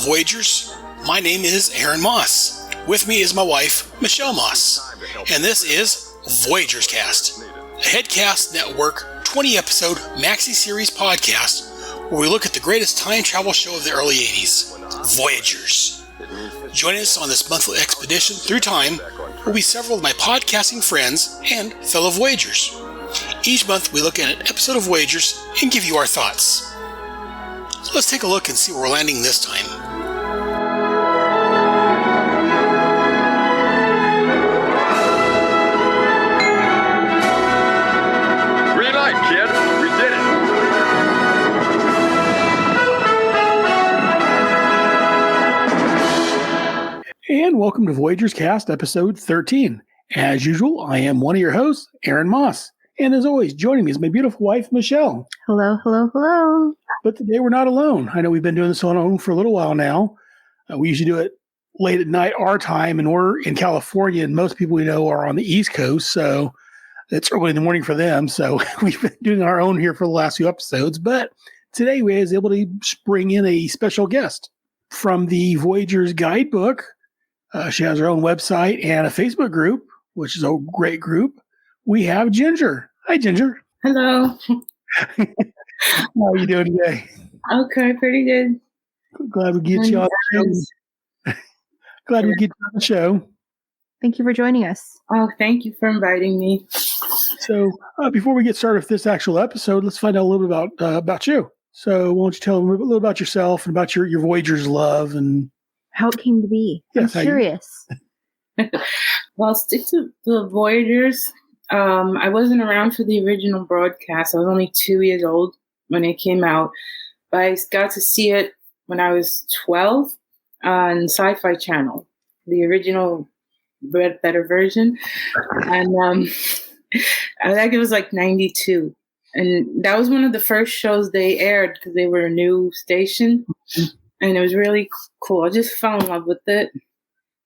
Voyagers. My name is Aaron Moss. With me is my wife, Michelle Moss. And this is Voyagers Cast, a Headcast Network 20-episode maxi-series podcast where we look at the greatest time travel show of the early 80s, Voyagers. Joining us on this monthly expedition through time will be several of my podcasting friends and fellow Voyagers. Each month we look at an episode of Voyagers and give you our thoughts. So let's take a look and see where we're landing this time. Green light, kid. We did it. And welcome to Voyagers Cast, episode 13. As usual, I am one of your hosts, Aaron Moss. And as always, joining me is my beautiful wife, Michelle. Hello, hello, hello. But today we're not alone. I know we've been doing this on our own for a little while now. We usually do it late at night, our time, and we're in California, and most people we know are on the East Coast, so it's early in the morning for them. So we've been doing our own here for the last few episodes. But today we was able to bring in a special guest from the Voyagers Guidebook. She has her own website and a Facebook group, which is a great group. We have Ginger. Hi, Ginger. Hello. How are you doing today? Okay, pretty good. Glad we get you on the show. Glad we get you on the show. Thank you for joining us. Oh, thank you for inviting me. So, before we get started with this actual episode, let's find out a little bit about you. So, why don't you tell them a little about yourself and about your Voyagers love and how it came to be? Yes, I'm curious. Well, stick to the Voyagers. I wasn't around for the original broadcast. I was only 2 years old when it came out. But I got to see it when I was 12 on Sci-Fi Channel, the original better version. And I think it was like 92. And that was one of the first shows they aired because they were a new station. And it was really cool. I just fell in love with it.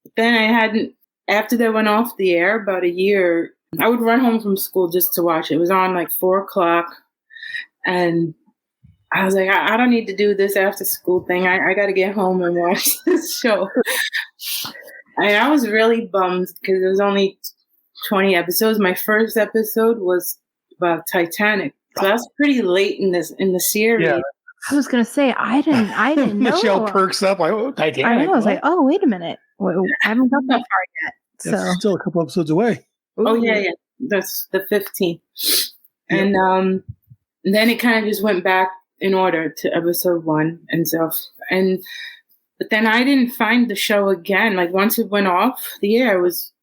But then after they went off the air, about a year, I would run home from school just to watch it. It was on like 4:00. And I was like, I don't need to do this after school thing. I got to get home and watch this show. And I was really bummed because it was only 20 episodes. My first episode was about Titanic. So that's pretty late in the series. Yeah. I was gonna say I didn't know. Michelle perks up like, oh, Titanic. I know. I was like, oh, wait a minute. I haven't got that far yet. That's still a couple episodes away. Ooh. Oh yeah. That's the 15th. And then it kind of just went back in order to episode 1 and stuff. But then I didn't find the show again. Like once it went off the air, it was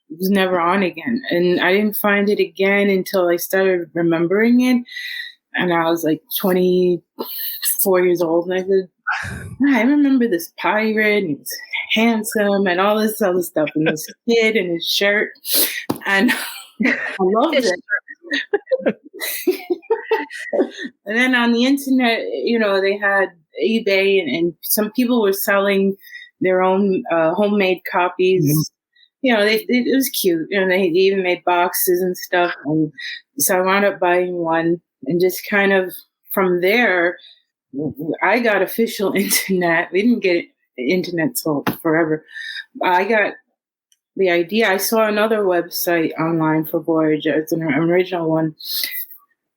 never on again. And I didn't find it again until I started remembering it. And I was like 24 years old. And I said, I remember this pirate and he was handsome and all this other stuff. And this kid in his shirt. And I loved it. And then on the internet, they had eBay and some people were selling their own homemade copies. Mm-hmm. It was cute. They even made boxes and stuff. And so I wound up buying one. And just kind of from there, I got official internet. We didn't get internet till forever. I got the idea. I saw another website online for Voyagers, an original one.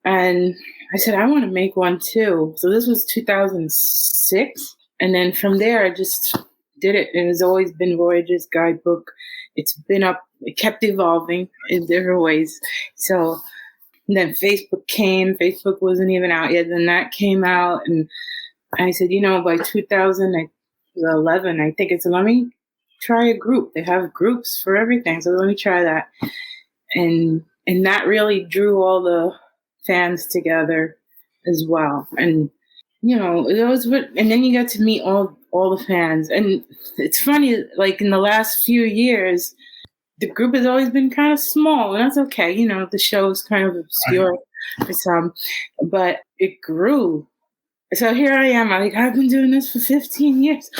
And I said, I want to make one too. So this was 2006. And then from there, I just did it. It has always been Voyagers Guidebook. It's been up. It kept evolving in different ways. So and then Facebook came. Facebook wasn't even out yet. Then that came out. And I said, by 2011, I think let me try a group. They have groups for everything. So let me try that. And that really drew all the fans together as well. And, it was and then you got to meet all the fans. And it's funny, like in the last few years, the group has always been kind of small, and that's okay. The show is kind of obscure for some, but it grew. So here I am. I've been doing this for 15 years.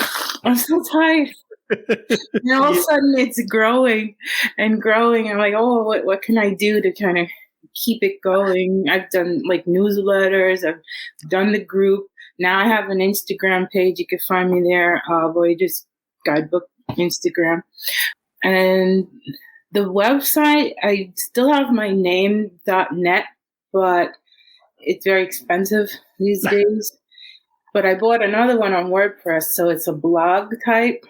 I'm so tired. And all of a sudden it's growing and growing. I'm like, oh, what can I do to kind of keep it going? I've done like newsletters. I've done the group. Now I have an Instagram page. You can find me there, Voyagers Guidebook Instagram. And the website, I still have my name.net, but it's very expensive these days. But I bought another one on WordPress, so it's a blog type.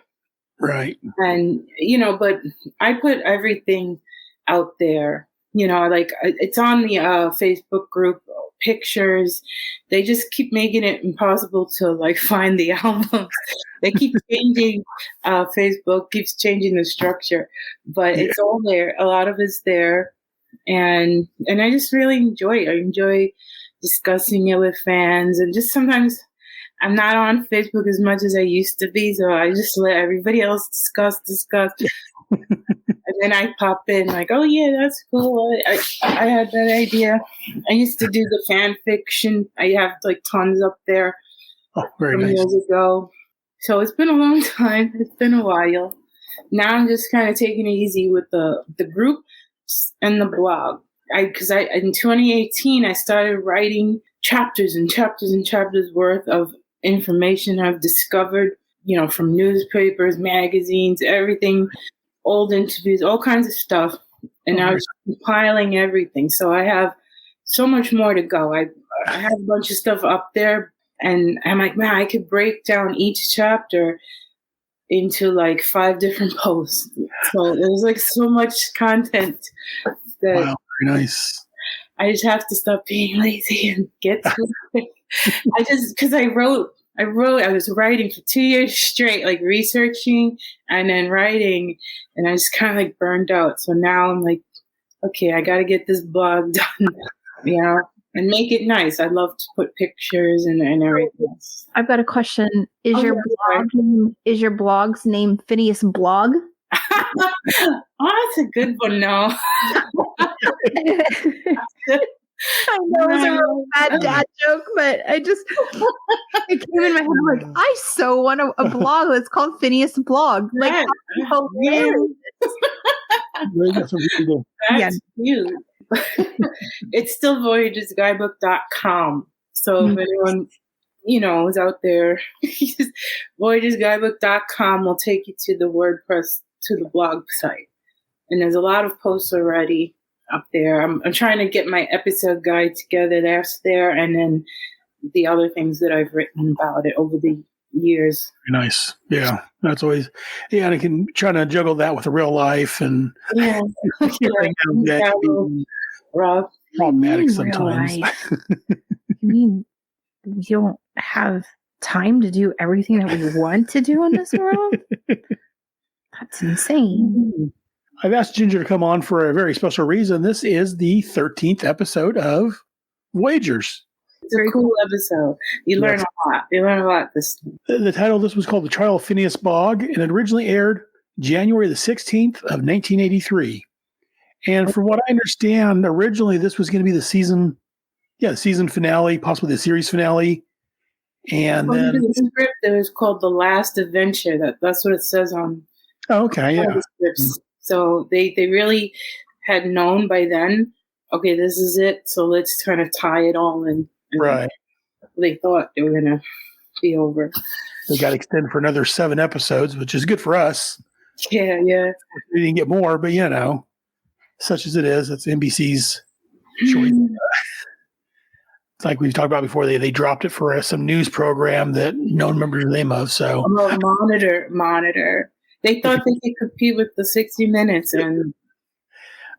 Right. And, but I put everything out there, like it's on the Facebook group, pictures. They just keep making it impossible to like find the albums. They keep changing, Facebook keeps changing the structure, but it's all there. A lot of it's there. And I just really enjoy it. I enjoy discussing it with fans, and just sometimes I'm not on Facebook as much as I used to be, so I just let everybody else discuss. And then I pop in like, oh yeah, that's cool. I had that idea. I used to do the fan fiction. I have like tons up there from years ago. So it's been a long time. It's been a while. Now I'm just kind of taking it easy with the group and the blog. Because in 2018 I started writing chapters and chapters and chapters worth of information I've discovered, from newspapers, magazines, everything, old interviews, all kinds of stuff. And I was compiling everything. So I have so much more to go. I have a bunch of stuff up there, and I'm like, man, I could break down each chapter into like 5 different posts. So there's like so much content that wow, very nice. I just have to stop being lazy and get to it. Because I was writing for 2 years straight, like researching and then writing, and I just kind of like burned out. So now I'm like, okay, I got to get this blog done, and make it nice. I love to put pictures and everything. I've got a question. Is your blog's name Phineas Blogg? Oh, that's a good one. No. I know it's a real bad dad joke, but it came in my head. I'm like, I so want a blog that's called Phineas Blogg. Like, that's hilarious. That's cute. It's still voyagersguidebook.com. So if anyone, is out there, voyagersguidebook.com will take you to the WordPress, to the blog site. And there's a lot of posts already up there. I'm trying to get my episode guide together. That's there. And then the other things that I've written about it over the years. Nice. Yeah. That's always, and I can try to juggle that with real life and rough. Problematic sometimes. You mean we don't have time to do everything that we want to do in this world? That's insane. I've asked Ginger to come on for a very special reason. This is the 13th episode of Voyagers. It's a cool episode. You learn a lot. You learn a lot this time. The title of this was called The Trial of Phineas Bogg, and it originally aired January the 16th of 1983. And from what I understand, originally this was going to be the season finale, possibly the series finale. And then the script that was called The Last Adventure. That's what it says on. Oh, okay, yeah. The scripts. So they really had known by then, okay, this is it. So let's kind of tie it all in. Right. They thought they were going to be over. They got extended for another 7 episodes, which is good for us. Yeah. We didn't get more, but such as it is, it's NBC's choice. It's like we've talked about before, they dropped it for some news program that no one remembers the name of. So Monitor. They thought they could compete with the 60 Minutes, and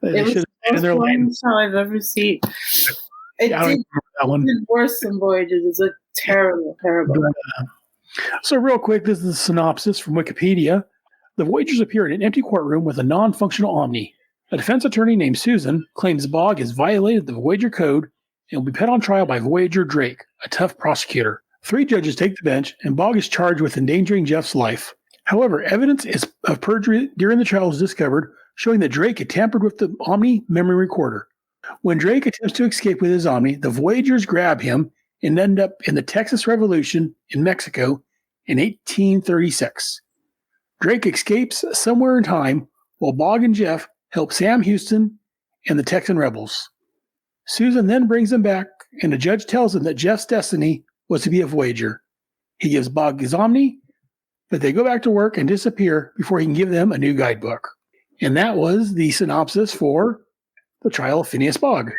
it was the most show I've ever seen. It did worse than Voyagers. It's like terrible. So real quick, this is the synopsis from Wikipedia. The Voyagers appear in an empty courtroom with a non-functional Omni. A defense attorney named Susan claims Bogg has violated the Voyager code and will be put on trial by Voyager Drake, a tough prosecutor. 3 judges take the bench, and Bogg is charged with endangering Jeff's life. However, evidence of perjury during the trial is discovered, showing that Drake had tampered with the Omni memory recorder. When Drake attempts to escape with his Omni, the Voyagers grab him and end up in the Texas Revolution in Mexico in 1836. Drake escapes somewhere in time, while Bogg and Jeff help Sam Houston and the Texan rebels. Susan then brings them back, and the judge tells them that Jeff's destiny was to be a Voyager. He gives Bogg his Omni, but they go back to work and disappear before he can give them a new guidebook. And that was the synopsis for The Trial of Phineas Bogg.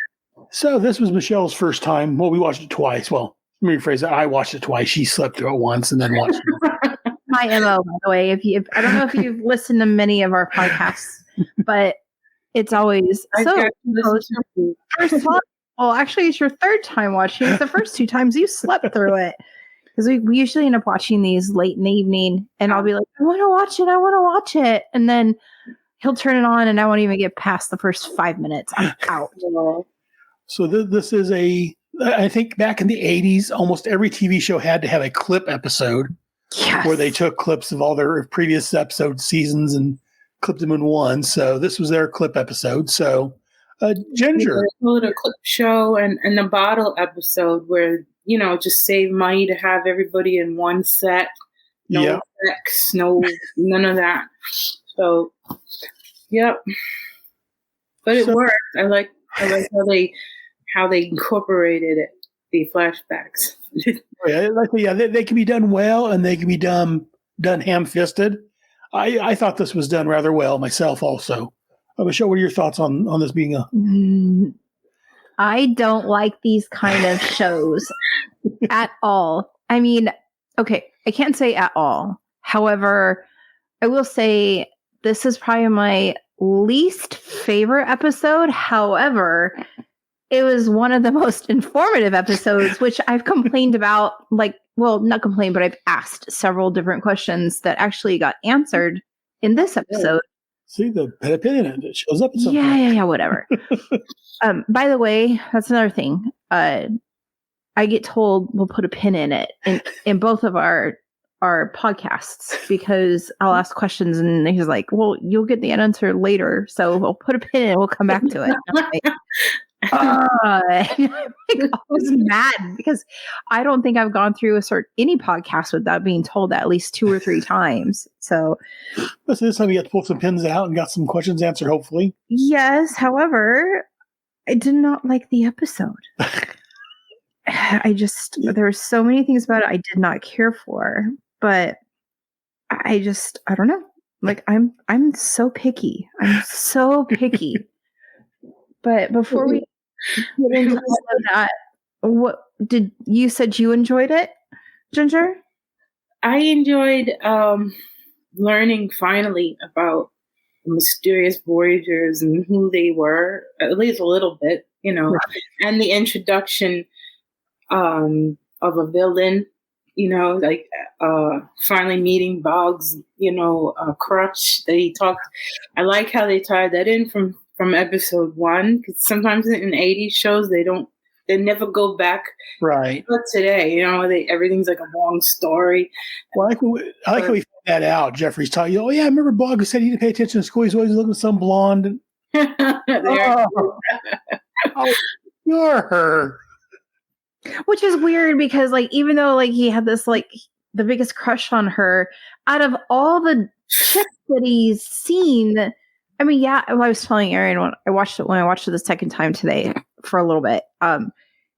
So this was Michelle's first time. Well, we watched it twice. Well, let me rephrase it. I watched it twice. She slept through it once and then watched it. My MO, by the way. I don't know if you've listened to many of our podcasts, but it's always first time. Well, actually, it's your third time watching it. The first 2 times you slept through it. Because we usually end up watching these late in the evening, and I'll be like, I want to watch it. And then he'll turn it on, and I won't even get past the first 5 minutes. I'm out. So this is I think back in the 80s, almost every TV show had to have a clip episode where they took clips of all their previous episode seasons and clipped them in one. So this was their clip episode. So Ginger. They call it a clip show and a bottle episode where, just save money to have everybody in one set. No effects, none of that. So, yep. But it worked. I like how they incorporated it, the flashbacks. They can be done well and they can be done ham-fisted. I thought this was done rather well myself also. Michelle, what are your thoughts on this being a... I don't like these kind of shows at all. I mean, okay, I can't say at all. However, I will say this is probably my least favorite episode. However, it was one of the most informative episodes, which I've complained about, not complained, but I've asked several different questions that actually got answered in this episode. See, the pin in it. It shows up at some point. Yeah, whatever. By the way, that's another thing. I get told we'll put a pin in it in both of our podcasts because I'll ask questions and he's like, well, you'll get the answer later. So we'll put a pin in it. We'll come back to it. I was mad because I don't think I've gone through any podcast without being told that at least 2 or 3 times. So this time you got to pull some pins out and got some questions answered, hopefully. Yes. However, I did not like the episode. There were so many things about it I did not care for, but I don't know. I'm so picky. But before we get into all of that, what you said you enjoyed it, Ginger? I enjoyed learning finally about the mysterious Voyagers and who they were, at least a little bit, right. And the introduction of a villain, finally meeting Bogg's, crutch that he talked. I like how they tied that in from episode 1, because sometimes in 80s shows they never go back. Right. But today, everything's like a long story. Well, I like how we found that out. Jeffrey's telling you, oh yeah, I remember Bogg who said he didn't pay attention to school. He's always looking at some blonde. You're her. Which is weird because even though he had this the biggest crush on her, out of all the chicks that he's seen. I mean, yeah, I was telling Aaron when I watched it the second time today for a little bit.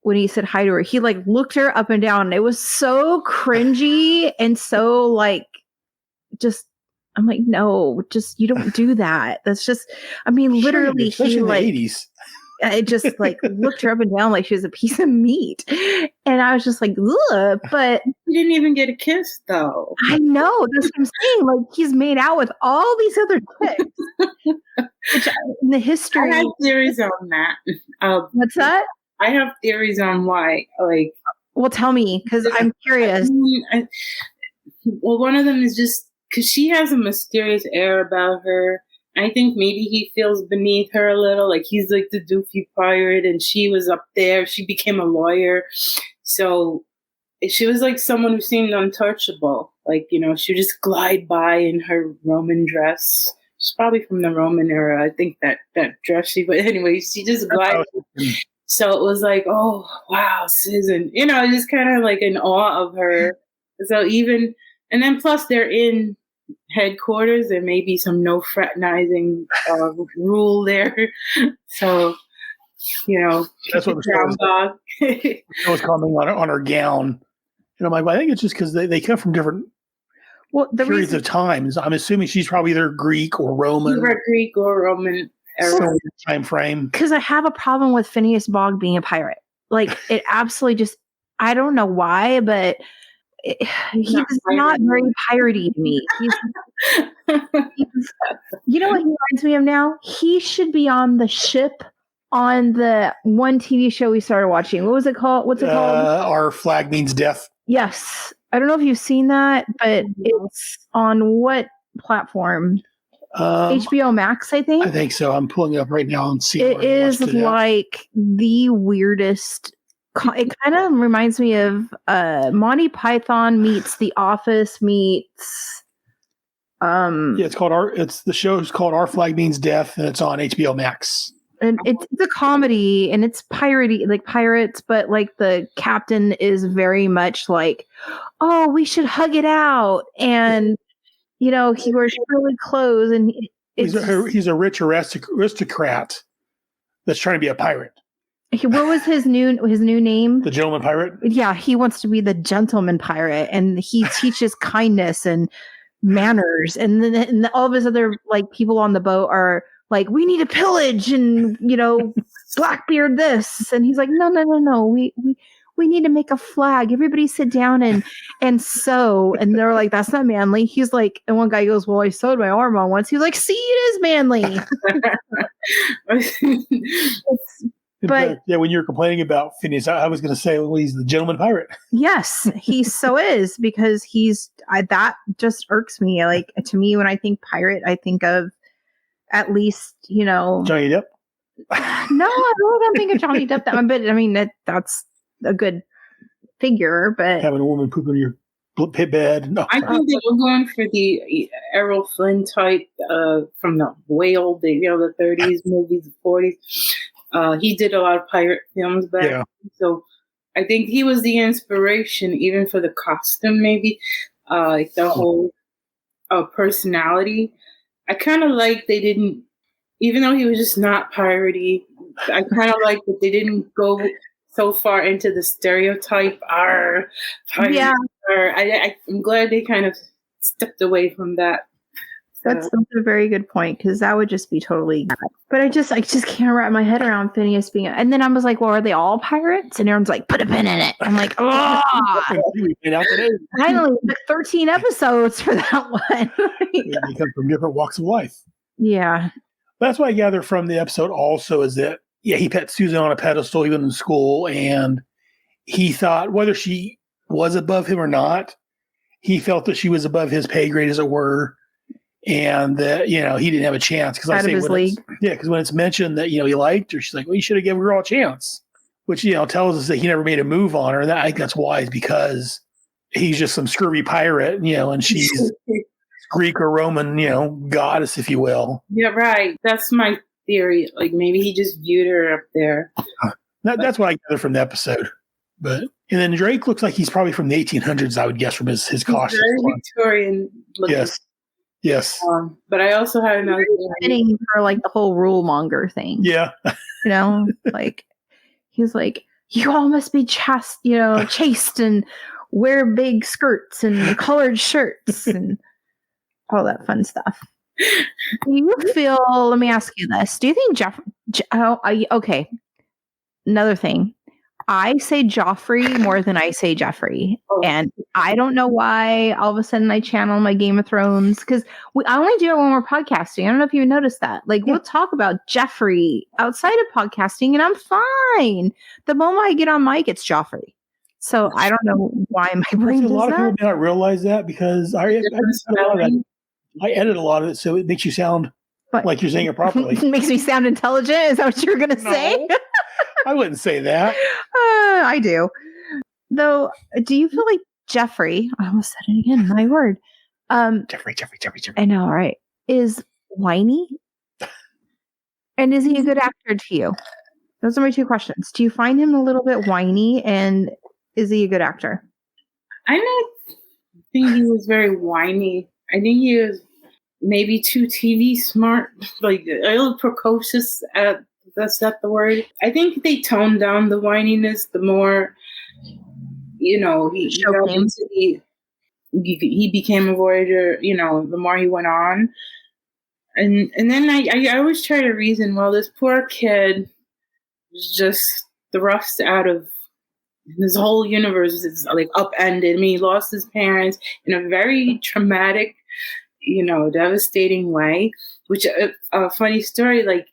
When he said hi to her, he looked her up and down. And it was so cringy and so I'm like, no, just you don't do that. That's just, I mean, literally, especially in the 80s. It just looked her up and down like she was a piece of meat, and I was just like, ugh. But he didn't even get a kiss, though. I know, that's what I'm saying. He's made out with all these other chicks. Which in the history, I have theories on that. What's that? I have theories on why. Well, tell me, because I'm curious. Well, one of them is just because she has a mysterious air about her. I think maybe he feels beneath her a little, he's the doofy pirate and she was up there. She became a lawyer. So she was someone who seemed untouchable. She would just glide by in her Roman dress. She's probably from the Roman era. I think that dress but anyway, she just glided. So it was oh, wow, Susan. Just kind of in awe of her. So and then plus they're in headquarters, there may be some no fraternizing rule there. So, that's what was commenting on her gown. And I'm like, well, I think it's just because they come from different periods of times. I'm assuming she's probably either Greek or Roman. Either Greek or Roman time frame. Because I have a problem with Phineas Bogg being a pirate. Like, it absolutely just, I don't know why, but he's not very piratey to me. You know what he reminds me of now? He should be on the ship on the one TV show we started watching. What was it called? What's it called? Our Flag Means Death. Yes. I don't know if you've seen that, but it's on what platform? HBO Max, I think. I think so. I'm pulling it up right now and seeing. It is like the weirdest. It kind of reminds me of Monty Python meets The Office meets. It's called the show is called Our Flag Means Death, and it's on HBO Max. And it's a comedy, and it's piratey, like pirates, but like the captain is very much like, oh, we should hug it out, and he wears really clothes, and he's a rich aristocrat that's trying to be a pirate. What was his new name? The Gentleman Pirate? Yeah, he wants to be the Gentleman Pirate, and he teaches kindness and manners, and then all of his other like people on the boat are like, we need to pillage and Blackbeard this, and he's like, no, we need to make a flag. Everybody sit down and sew. And they're like, that's not manly. He's like, and one guy goes, well, I sewed my arm on once. He's like, see, it is manly. But yeah, when you were complaining about Phineas, I was going to say, well, he's the Gentleman Pirate. Yes, he so is, because that just irks me. Like, to me, when I think pirate, I think of at least, Johnny Depp. No, I really don't think of Johnny Depp that one, but I mean, that's a good figure. But having a woman poop in your pit bed. No. I think they were going for the Errol Flynn type from the way old, the 30s movies, the 40s. He did a lot of pirate films back then, so I think he was the inspiration, even for the costume, maybe the whole personality. I kind of like they didn't, even though he was just not piratey. I kind of like that they didn't go so far into the stereotype. I'm glad they kind of stepped away from that. That's a very good point, because that would just be totally. But I just can't wrap my head around Phineas being. And then I was like, well, are they all pirates? And everyone's like, put a pin in it. I'm like, oh. Finally, took 13 episodes for that one. They come from different walks of life. Yeah. That's what I gather from the episode also is that, he put Susan on a pedestal even in school, and he thought whether she was above him or not, he felt that she was above his pay grade, as it were. And that, he didn't have a chance. Because when it's mentioned that, he liked her, she's like, well, you should have given her a chance. Which, tells us that he never made a move on her. And I think that's wise, because he's just some scurvy pirate, and she's Greek or Roman, goddess, if you will. Yeah, right. That's my theory. Like, maybe he just viewed her up there. That's what I gather from the episode. And then Drake looks like he's probably from the 1800s, I would guess, from his costume. Very Victorian looking. Yes. But I also had another fitting for like the whole rule monger thing. Yeah. Like he's like, you all must be chaste and wear big skirts and colored shirts and all that fun stuff. Do you feel? Let me ask you this: do you think okay. Another thing. I say Joffrey more than I say Jeffrey. And I don't know why all of a sudden I channel my Game of Thrones, because I only do it when we're podcasting. I don't know if you noticed that. Like, we'll talk about Jeffrey outside of podcasting and I'm fine. The moment I get on mic, it's Joffrey. So I don't know why my brain does that. A lot of people may not realize that, because I edit a lot of it, so it makes you sound like you're saying it properly. It makes me sound intelligent? Is that what you were going to say? I wouldn't say that. I do. Though, do you feel like Jeffrey, I almost said it again, my word. Jeffrey. I know, right? Is whiny? And is he a good actor to you? Those are my two questions. Do you find him a little bit whiny, and is he a good actor? I don't think he was very whiny. I think he was maybe too TV smart, like a little precocious that's not the word. I think they toned down the whininess the more, he became a Voyager, the more he went on. And then I always try to reason, well, this poor kid was just thrust out of his whole universe is like upended. I mean, he lost his parents in a very traumatic, devastating way, which a funny story, like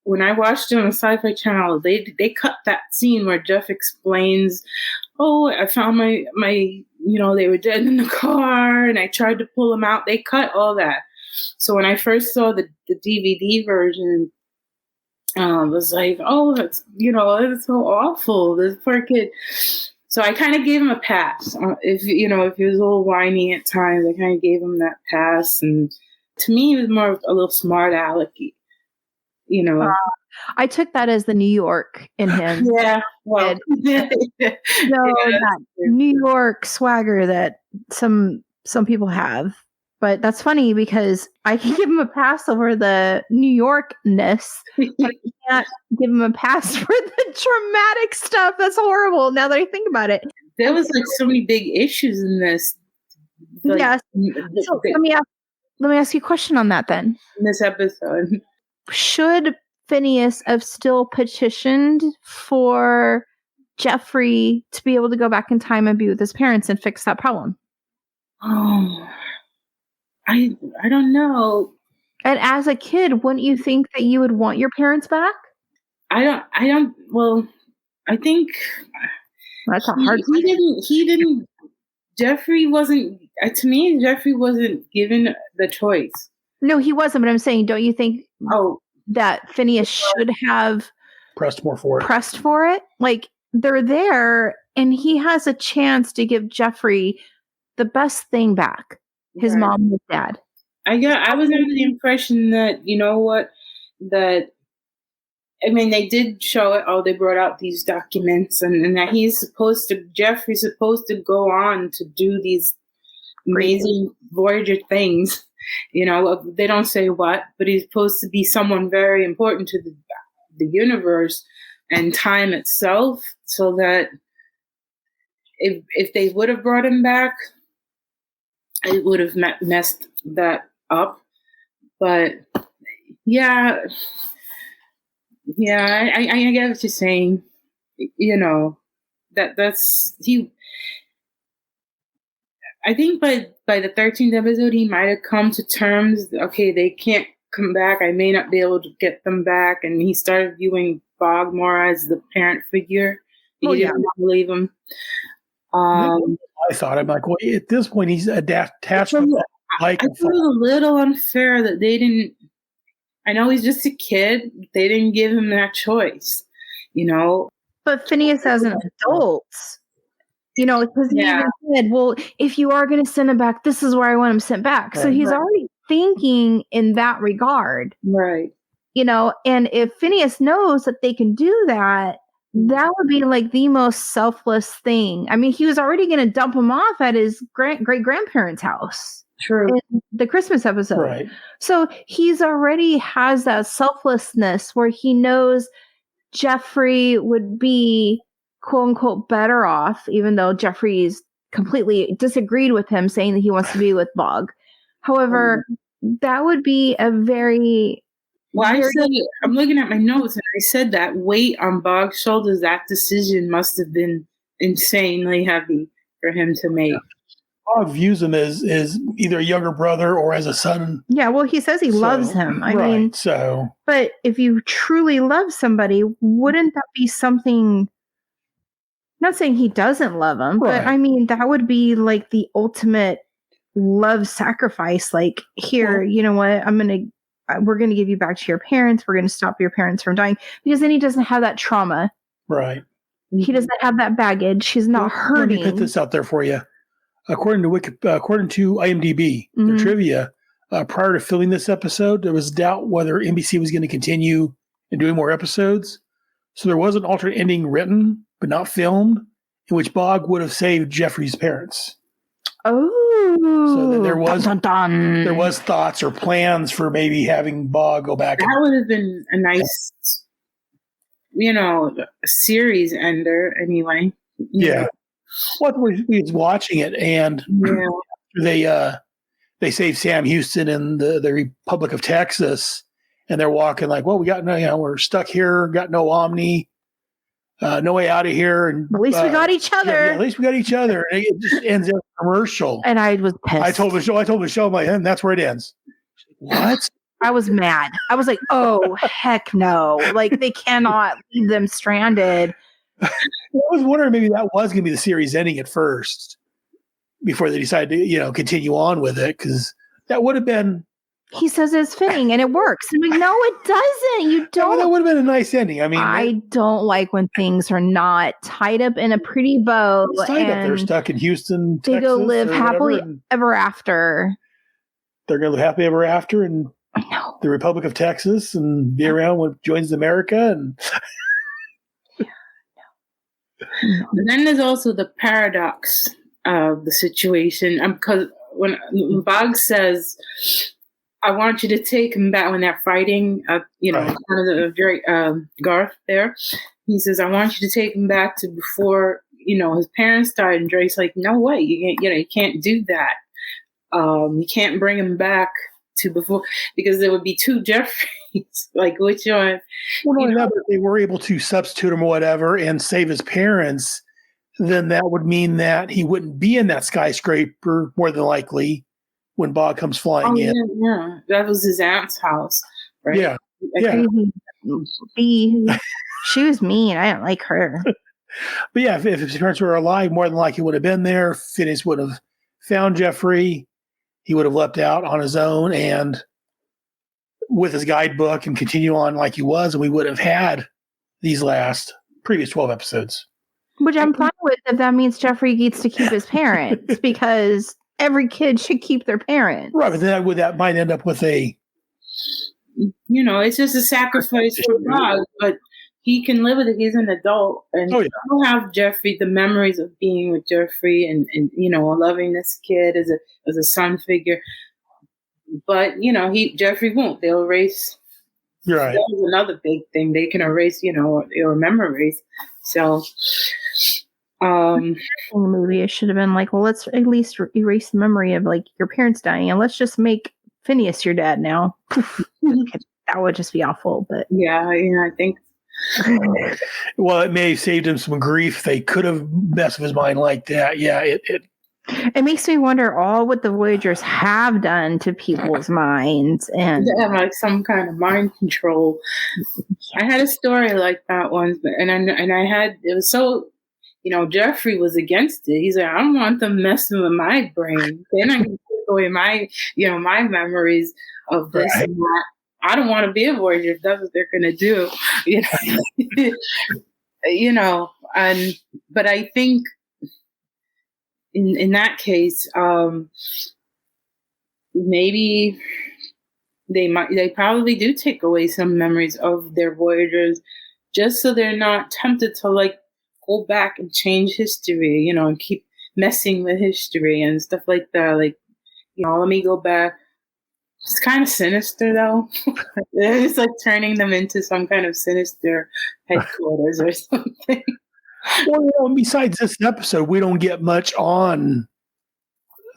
when I watched it on the Sci-Fi Channel, they cut that scene where Jeff explains, oh, I found my they were dead in the car and I tried to pull them out. They cut all that. So when I first saw the DVD version, I was like, oh, that's so awful. This poor kid. So I kind of gave him a pass. If he was a little whiny at times, I kind of gave him that pass. And to me, he was more of a little smart alecky. I took that as the New York in him. Yeah, well, that New York swagger that some people have. But that's funny because I can give him a pass over the New Yorkness, but I can't give him a pass for the traumatic stuff. That's horrible. Now that I think about it, there was like so many big issues in this. Like, yes. So let me ask you a question on that then. In this episode, should Phineas have still petitioned for Jeffrey to be able to go back in time and be with his parents and fix that problem? Oh. I don't know. And as a kid, wouldn't you think that you would want your parents back? I don't. Well, I think that's a hard. He didn't. Jeffrey wasn't. To me, Jeffrey wasn't given the choice. No, he wasn't. But I'm saying, don't you think? That Phineas should have pressed for it. Like they're there, and he has a chance to give Jeffrey the best thing back. His mom and his dad. I was under the impression that, they did show it. Oh, they brought out these documents and that Jeffrey's supposed to go on to do these amazing Voyager things. They don't say what, but he's supposed to be someone very important to the universe and time itself, so that if they would have brought him back, it would have messed that up. But I get what you're saying. That's he. I think by the 13th episode, he might have come to terms. Okay, they can't come back. I may not be able to get them back, and he started viewing Bogg more as the parent figure. He didn't believe him. I thought, I'm like, well, at this point, he's attached to I feel a little unfair that they didn't. I know he's just a kid. They didn't give him that choice, But Phineas, as an adult, because he even said, well, if you are going to send him back, this is where I want him sent back. So he's already thinking in that regard. Right. And if Phineas knows that they can do that, that would be like the most selfless thing. I mean, he was already going to dump him off at his great-grandparents' house. True. In the Christmas episode. Right. So he's already has that selflessness where he knows Jeffrey would be, quote unquote, better off, even though Jeffrey's completely disagreed with him, saying that he wants to be with Bogg. However, that would be a very... Well, I'm looking at my notes, and I said that weight on Bogg's shoulders, that decision must have been insanely heavy for him to make. Bogg views him as either a younger brother or as a son. Yeah, well, he says he loves him. I mean, but if you truly love somebody, wouldn't that be something? Not saying he doesn't love him, but I mean, that would be like the ultimate love sacrifice. Like, here, you know what? We're going to give you back to your parents. We're going to stop your parents from dying, because then he doesn't have that trauma. Right. He doesn't have that baggage. He's not hurting. Let me put this out there for you. According to IMDb, the trivia, prior to filming this episode, there was doubt whether NBC was going to continue and doing more episodes. So there was an alternate ending written, but not filmed, in which Bogg would have saved Jeffrey's parents. Oh, so there was thoughts or plans for maybe having Bogg go back. That would have been a nice, series ender anyway. Yeah. Well, we was watching it, and they saved Sam Houston in the Republic of Texas, and they're walking like, well, we got no, we're stuck here, got no Omni, no way out of here, and At least we got each other. Yeah, at least we got each other, and it just ends in a commercial. And I was pissed. I told Michelle, I'm like, and that's where it ends. What? I was mad. I was like, oh, heck no. Like, they cannot leave them stranded. I was wondering maybe that was going to be the series ending at first before they decided to, continue on with it, because that would have been. He says it's fitting and it works. I'm like, no, it doesn't. You don't. That would have been a nice ending. I mean, I don't like when things are not tied up in a pretty bow. They're stuck in Houston, Texas. They go live happily and ever after. They're going to live happily ever after in the Republic of Texas and be around when it joins America. And But then there's also the paradox of the situation. Because when Bogg says, I want you to take him back when they're fighting, in front of the Garth there, he says, I want you to take him back to before, his parents died. And Drake's like, no way, you can't do that. You can't bring him back to before, because there would be two Jeffreys. Like, which one? Well, if they were able to substitute him or whatever and save his parents, then that would mean that he wouldn't be in that skyscraper, more than likely, when Bogg comes flying in. Yeah, that was his aunt's house, right? Yeah. She was mean. I didn't like her. But yeah, if his parents were alive, more than likely he would have been there. Phineas would have found Jeffrey. He would have leapt out on his own and with his guidebook and continue on like he was, and we would have had these previous 12 episodes. Which I'm fine with if that means Jeffrey gets to keep his parents, because every kid should keep their parents. Right, but then that might end up with a... it's just a sacrifice for God, but he can live with it. He's an adult, and he'll have Jeffrey, the memories of being with Jeffrey and loving this kid as a son figure. But, Jeffrey won't. They'll erase. Right. That was another big thing. They can erase, your memories. So, maybe it should have been like, well, let's at least erase the memory of like your parents dying, and let's just make Phineas your dad now. That would just be awful. But yeah, I think. Well, it may have saved him some grief. They could have messed with his mind like that. Yeah, it makes me wonder all what the Voyagers have done to people's minds, and they have like some kind of mind control. I had a story like that once, and I had, it was so, Jeffrey was against it. He's like, I don't want them messing with my brain. They're not going to take away my, my memories of this and that. I don't want to be a Voyager if that's what they're going to do. But I think in that case, maybe they probably do take away some memories of their Voyagers, just so they're not tempted to like go back and change history, and keep messing with history and stuff like that. Like, let me go back. It's kind of sinister, though. It's like turning them into some kind of sinister headquarters or something. Well, besides this episode, we don't get much on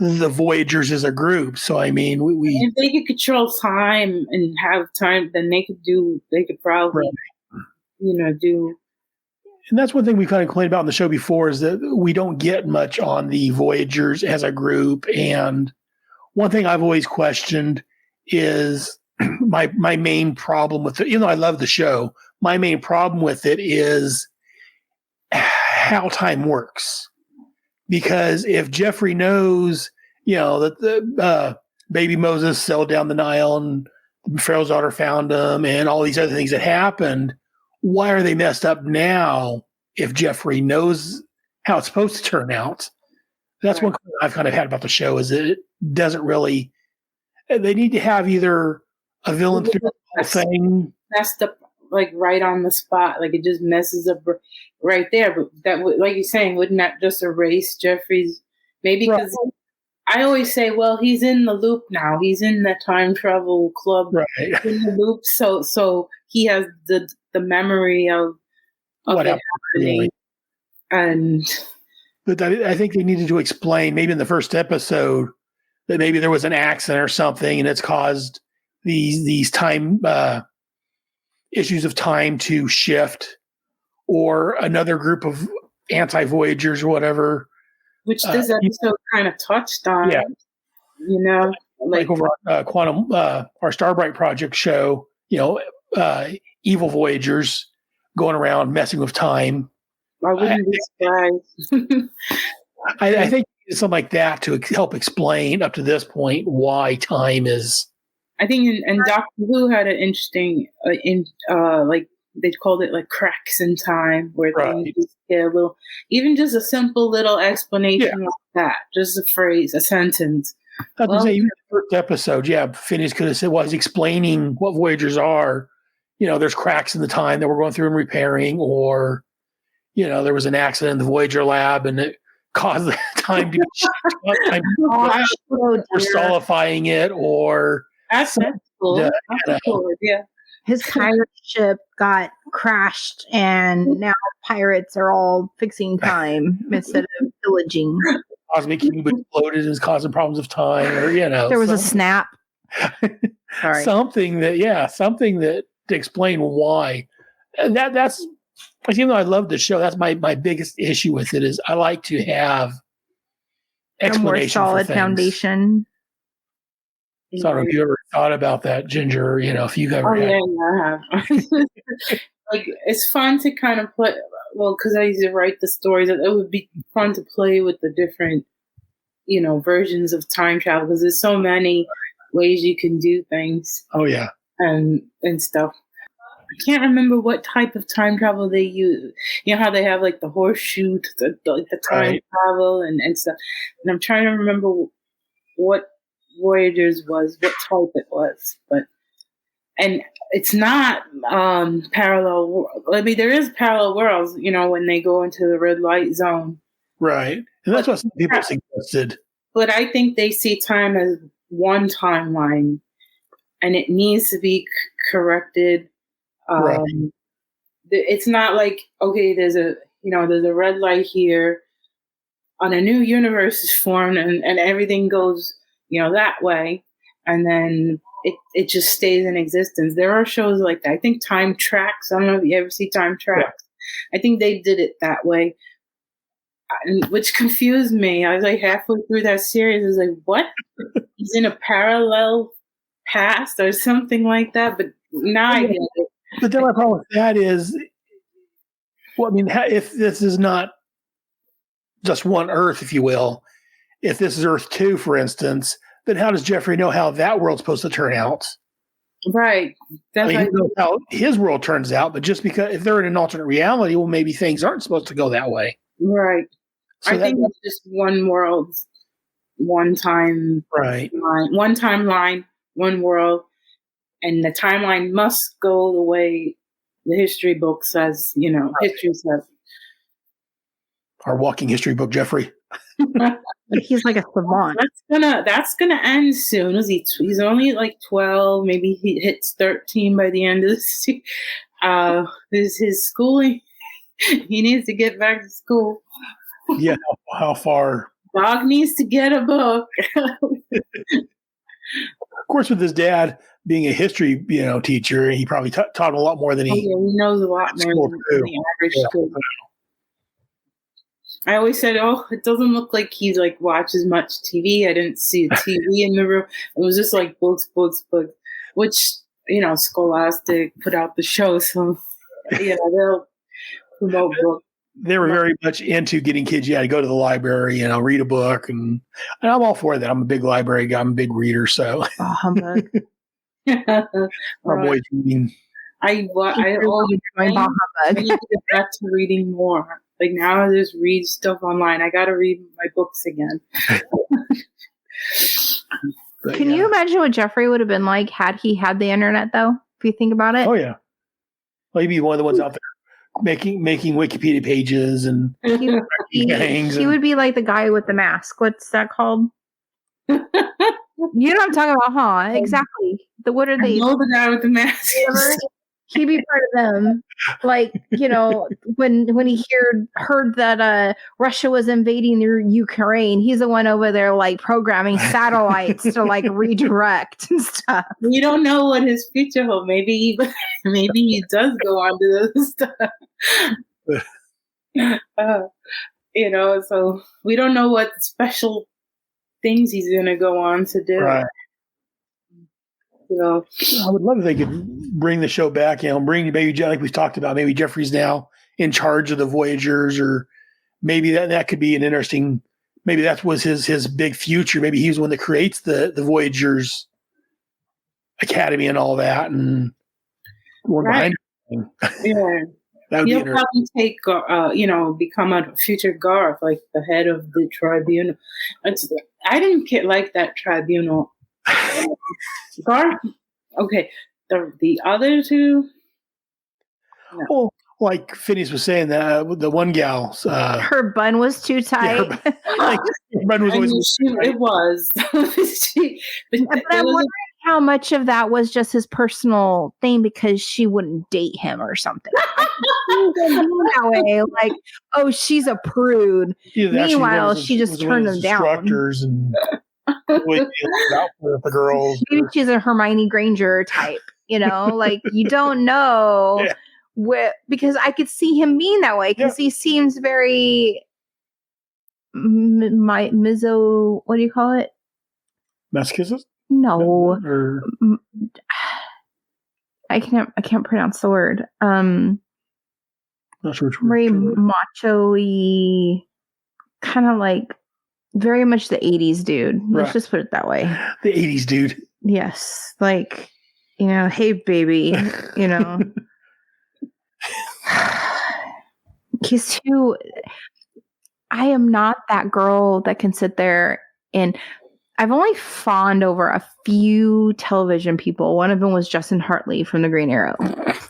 the Voyagers as a group. So, I mean, if they could control time and have time, then they could probably, do. And that's one thing we kind of complained about on the show before, is that we don't get much on the Voyagers as a group. And one thing I've always questioned is my main problem with it. Even though I love the show, my main problem with it is how time works. Because if Jeffrey knows, that the baby Moses sailed down the Nile and Pharaoh's daughter found him and all these other things that happened, why are they messed up now if Jeffrey knows how it's supposed to turn out? That's one thing I've kind of had about the show, is that it doesn't really. They need to have either a villain through the whole thing. Messed up, like right on the spot. Like it just messes up right there. But that would, like you're saying, wouldn't that just erase Jeffrey's? Maybe because I always say, well, he's in the loop now. He's in the time travel club. Right. In the loop, so he has the memory of what it happening. And But I think they needed to explain, maybe in the first episode, that maybe there was an accident or something, and it's caused these time issues of time to shift, or another group of anti-Voyagers or whatever. Which this episode kind of touched on. Yeah. You know, like over Quantum, our Starbright Project show, evil Voyagers going around messing with time. I wouldn't be surprised. I think it's something like that to help explain up to this point why time is. I think and Doctor Who had an interesting, like they called it like cracks in time, where things just get a little, even just a simple little explanation like that, just a phrase, a sentence. I was saying, even the first episode, Phineas could have said, well, he's explaining what Voyagers are. There's cracks in the time that we're going through and repairing, or, there was an accident in the Voyager lab and it caused the time to be or solidifying it, or that's cool. His pirate ship got crashed, and now pirates are all fixing time instead of pillaging. Cosmic cube exploded and is causing problems of time, or there was a snap. Sorry. something that to explain why. And that's even though I love the show, that's my biggest issue with it, is I like to have explanation, a more solid for things. Foundation. So I don't know if you ever thought about that, Ginger. If you've ever had. Yeah, I have. Like, it's fun to kind of put. Well, because I used to write the stories, it would be fun to play with the different, versions of time travel, because there's so many ways you can do things. Oh yeah, and stuff. I can't remember what type of time travel they use. You know how they have like the horseshoe, the time travel and stuff. And I'm trying to remember what Voyagers was, what type it was, and it's not parallel. I mean, there is parallel worlds, when they go into the red light zone, right? And that's what some people suggested. But I think they see time as one timeline, and it needs to be corrected. It's not like, okay, there's a red light here, on a new universe is formed, and everything goes that way, and then it just stays in existence. There are shows like that. I think Time Tracks. I don't know if you ever see Time Tracks. Yeah. I think they did it that way, which confused me. I was like halfway through that series. I was like, what? He's in a parallel past or something like that. But now I get it. But then my problem with that is, if this is not just one Earth, if you will, if this is Earth 2, for instance, then how does Jeffrey know how that world's supposed to turn out? Right. He knows how his world turns out, but just because if they're in an alternate reality, well, maybe things aren't supposed to go that way. Right. So I think it's just one world, one time. Right. One timeline, one world, and the timeline must go the way the history book says. History says. Our walking history book, Jeffrey. He's like a savant. That's gonna end soon. He's only like 12. Maybe he hits 13 by the end of this. His schooling. He needs to get back to school. Yeah, how far? Bogg needs to get a book. Of course, with his dad being a history, teacher, he probably taught him a lot more than he knows a lot more than the average school. I always said, it doesn't look like he watches much TV. I didn't see a TV in the room. It was just like books, which, Scholastic put out the show. So, they'll promote books. They were very much into getting kids, to go to the library, read a book. And I'm all for that. I'm a big library guy. I'm a big reader. So humbug. I'm always reading. I need to get back to reading more. Like, now I just read stuff online. I got to read my books again. Can you imagine what Jeffrey would have been like had he had the internet, though? If you think about it. Oh yeah. Well, he'd be one of the ones out there making Wikipedia pages and he would be like the guy with the mask. What's that called? You know what I'm talking about, huh? Exactly. What are they? I know the guy with the mask. He'd be part of them. Like, when he heard that Russia was invading Ukraine, he's the one over there like programming satellites to like redirect and stuff. We don't know what his future holds. Maybe he does go on to this stuff. So we don't know what special things he's going to go on to do. Right. I would love if they could bring the show back, bring maybe, like we've talked about, maybe Jeffrey's now in charge of the Voyagers, or maybe that could be an interesting, maybe that was his big future. Maybe he's the one that creates the Voyagers Academy and all that. And we're behind everything. Yeah. That would He'll probably take, become a future Garth, like the head of the tribunal. I didn't like that tribunal. Garth, okay. The other two, no. Well, like Phineas was saying, the one gal, her bun was too tight. Yeah, her bun was always it was. But I'm wondering how much of that was just his personal thing because she wouldn't date him or something. That way, like, oh, she's a prude. Meanwhile, she just turned him down. Instructors and out for the girls. Maybe she's a Hermione Granger type. Like you don't know because I could see him being that way because he seems very miso. What do you call it? Masochistic? No. I can't pronounce the word. Not sure which very macho-y, kind of like very much the 80s dude. Let's just put it that way. The 80s dude. Yes. Like, hey baby, He's too. I am not that girl that can sit there and I've only fawned over a few television people. One of them was Justin Hartley from The Green Arrow.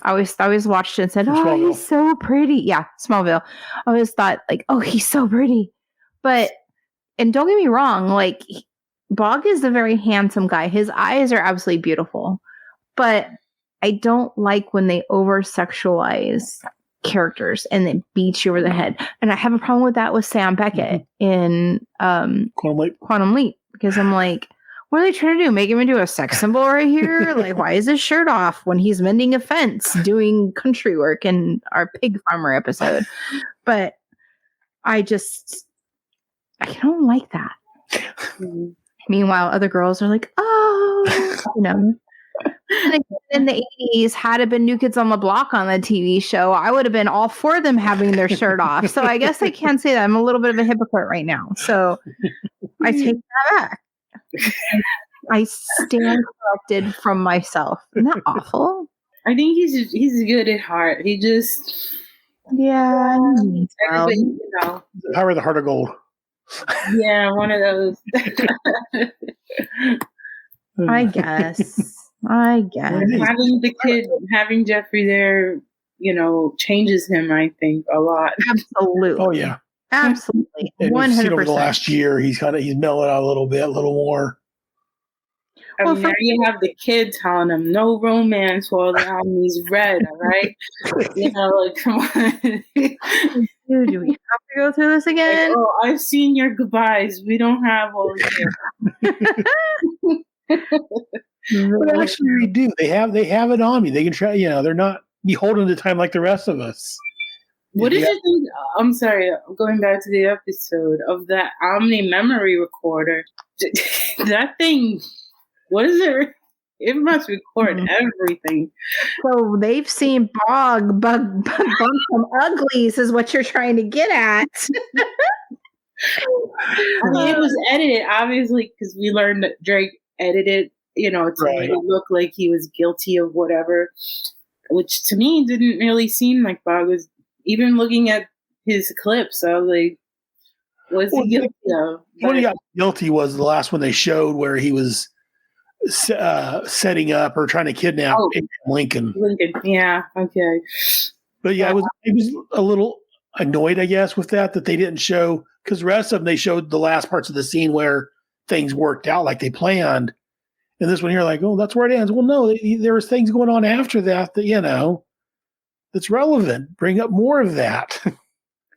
I always watched it and said, "Oh, he's so pretty." Yeah, Smallville. I always thought like, "Oh, he's so pretty." And don't get me wrong, like Bogg is a very handsome guy. His eyes are absolutely beautiful, but I don't like when they over sexualize characters and then beat you over the head. And I have a problem with that with Sam Beckett in Quantum Leap. Because I'm like, what are they trying to do? Make him into a sex symbol right here? Like, why is his shirt off when he's mending a fence, doing country work in our pig farmer episode? But I don't like that. Meanwhile, other girls are like, oh, in the 80s, had it been New Kids on the Block on the TV show, I would have been all for them having their shirt off. So I guess I can't say that. I'm a little bit of a hypocrite right now. So I take that back. I stand corrected from myself. Isn't that awful? I think he's good at heart. He just Power of the Heart of Gold. Yeah, one of those. I guess. Having Jeffrey there, changes him, I think, a lot. Absolutely. Oh yeah. Absolutely. 100%. Over the last year, he's mellowed out a little more. Well, now you have the kid telling him no romance while the album's red, all right? Come on. Dude, do we have to go through this again? Like, oh, I've seen your goodbyes. We don't have all this. But actually, we do. They have it on me. They can try. They're not beholden to time like the rest of us. What did you think? I'm sorry, going back to the episode of that Omni memory recorder. That thing, what is it? It must record everything. So they've seen Bogg bump some uglies, is what you're trying to get at. I mean, it was edited, obviously, because we learned that Drake edited, to make it look like he was guilty of whatever, which to me didn't really seem like Bogg was. Even looking at his clips, I was like, what's he guilty of? What he got guilty was the last one they showed where he was setting up or trying to kidnap Lincoln. Yeah, okay. But yeah, I was a little annoyed, I guess, with that they didn't show, because the rest of them, they showed the last parts of the scene where things worked out like they planned. And this one here, like, oh, that's where it ends. Well, no, there was things going on after that, that's relevant. Bring up more of that.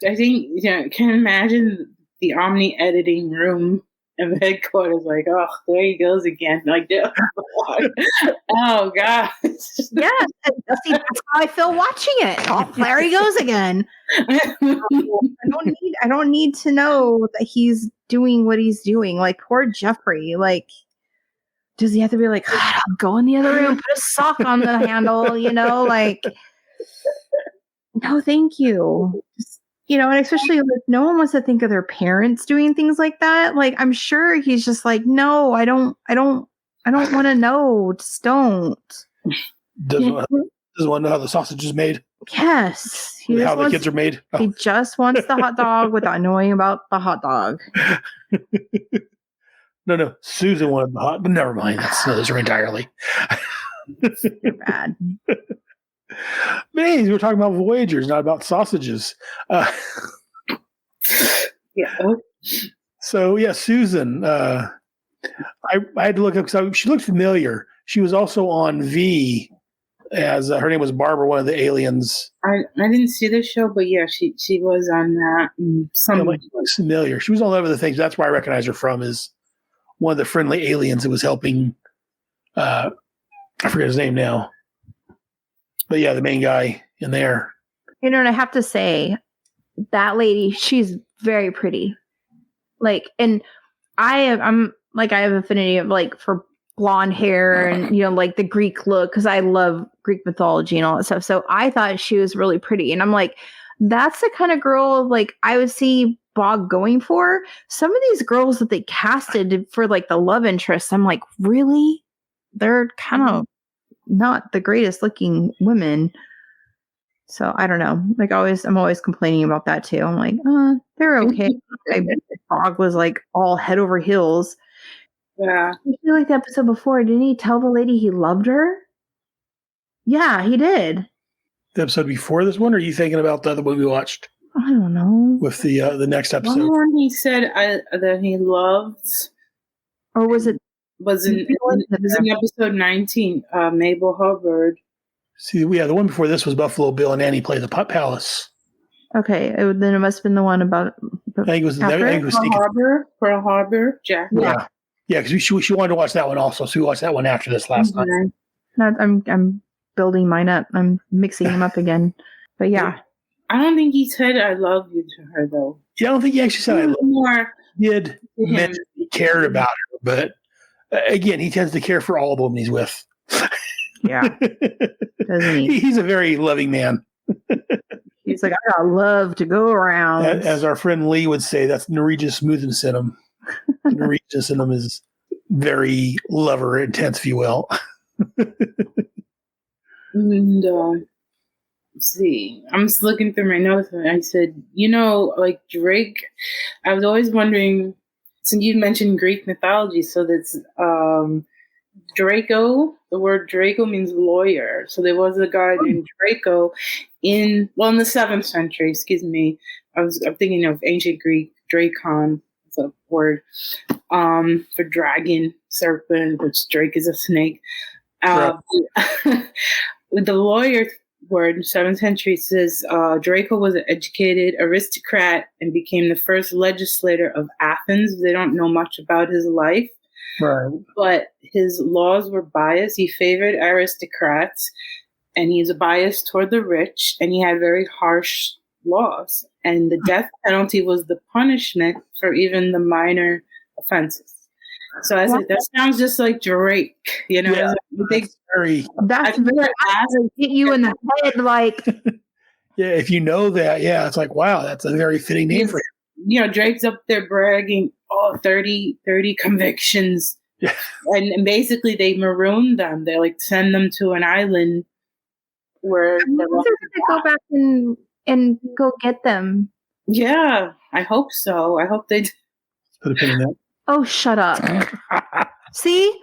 I think, can imagine the Omni editing room of headquarters, like, oh, there he goes again. Like, oh, God. Yeah, see, that's how I feel watching it. Oh, there he goes again. I don't need to know that he's doing what he's doing. Like, poor Jeffrey. Like, does he have to be like, I'll go in the other room, put a sock on the handle, like, no, thank you. Just, and especially like no one wants to think of their parents doing things like that. Like, I'm sure he's just like, no, I don't want to know. Just don't. Doesn't want to know how the sausage is made. Yes. How the kids are made. Oh. He just wants the hot dog without knowing about the hot dog. No. Susan wanted the hot, but never mind. That's another story entirely. You're bad. But anyways, we're talking about Voyagers, not about sausages. Yeah. So yeah, Susan. I had to look up because she looked familiar. She was also on V, as her name was Barbara, one of the aliens. I didn't see the show, but yeah, she was on that. Looks familiar. She was on all over the things. That's where I recognize her from. Is one of the friendly aliens that was helping. I forget his name now. But yeah, the main guy in there. And I have to say, that lady, she's very pretty. Like, and I'm like, I have affinity of like for blonde hair and, like the Greek look, because I love Greek mythology and all that stuff. So I thought she was really pretty. And I'm like, that's the kind of girl like I would see Bogg going for. Some of these girls that they casted for like the love interest, I'm like, really? They're kind of not the greatest looking women. So I don't know. Like I'm always complaining about that too. I'm like, they're okay. Bogg was like all head over heels. Yeah. I feel like the episode before, didn't he tell the lady he loved her? Yeah, he did. The episode before this one, or are you thinking about the other one we watched? I don't know. With the next episode. One he said that he loved. Or was it? Was in episode 19, Mabel Hubbard. See, yeah, the one before this was Buffalo Bill and Annie Play the Pup Palace. Okay, then it must have been the one about. I think it was Pearl Harbor, Jack. Yeah, because she wanted to watch that one also, so we watched that one after this last time. No, I'm building mine up. I'm mixing them up again. But yeah. I don't think he said "I love you" to her though. Yeah, I don't think he actually said "I love you." He did mention he cared about her, but again, he tends to care for all the women he's with. Yeah, doesn't he? He's a very loving man. He's like, I got love to go around. As our friend Lee would say, that's Norwegian smoothness in him. Norwegian in him is very lover intense, if you will. And let's see, I'm just looking through my notes, and I said, like Drake. I was always wondering, since you mentioned Greek mythology, so that's Draco. The word Draco means lawyer. So there was a guy named Draco in the 7th century. Excuse me. I'm thinking of ancient Greek. Drakon is a word for dragon, serpent, which Drake is a snake. The lawyer word in 7th century says Draco was an educated aristocrat and became the first legislator of Athens. They don't know much about his life. Right. But his laws were biased. He favored aristocrats, and he's biased toward the rich, and he had very harsh laws. And the death penalty was the punishment for even the minor offenses. So I was like, that sounds just like Drake, Yeah, that's very hit you in the head, like. Yeah, if you know that, it's like, wow, that's a very fitting name for him. Drake's up there bragging, 30 convictions. Yeah. And basically they maroon them. They send them to an island where they're going to go back and go get them. Yeah, I hope so. I hope they put a pin in that. Oh, shut up. See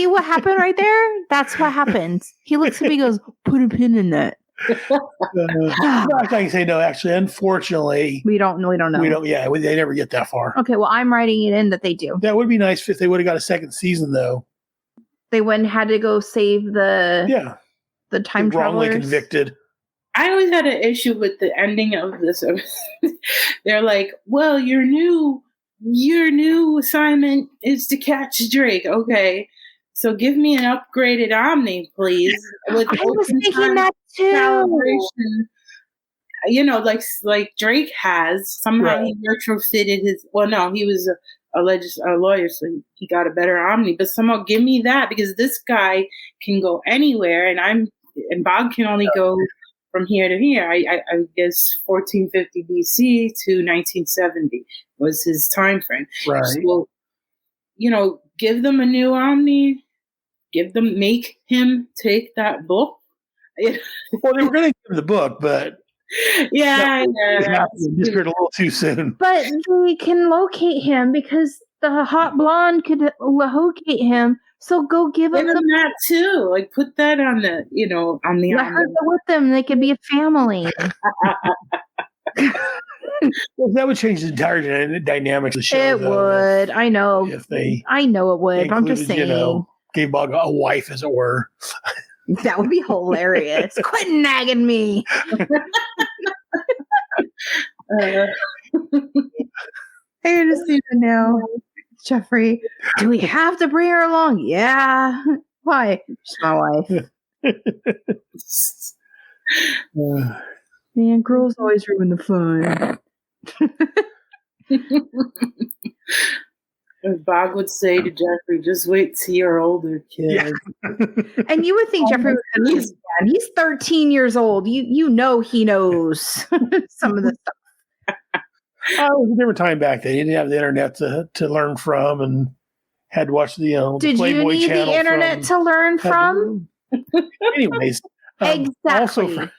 what happened right there? That's what happens. He looks at me and goes, put a pin in that. I can say no, actually, unfortunately. We don't know. They never get that far. Okay, well, I'm writing it in that they do. That would be nice if they would have got a second season, though. They went and had to go save the time wrongly travelers. convicted. I always had an issue with the ending of this. They're like, well, your new assignment is to catch Drake. Okay. So give me an upgraded Omni, please. With I was thinking that too. Calibration. You know, like Drake has. Somehow he retrofitted his. Well, no, he was a lawyer, so he got a better Omni. But somehow give me that, because this guy can go anywhere, and Bogg can only go from here to here. I guess 1450 BC to 1970 was his time frame. Right. So, you know, give them a new Omni. Make him take that book. Well, they were going to give him the book, but yeah, disappeared a little too soon. But they can locate him because the hot blonde could locate him. So go give them that too. Like, put that on the, on the. Let her go with them. They could be a family. Well, that would change the entire dynamic of the show. It would. I know. I know it would. But I'm just saying. Gave Bogg a wife, as it were. That would be hilarious. Quit nagging me. I understand now. Jeffrey, do we have to bring her along? Yeah. Why? She's my wife. Man, girls always ruin the fun. Bogg would say to Jeffrey, just wait till you're older, kid. Yeah. And you would think Jeffrey would understand. He's 13 years old. You know he knows some of the stuff. It was a different time back then. You didn't have the internet to learn from, and had to watch the Did Playboy you need channel the internet to learn from? Anyways, exactly.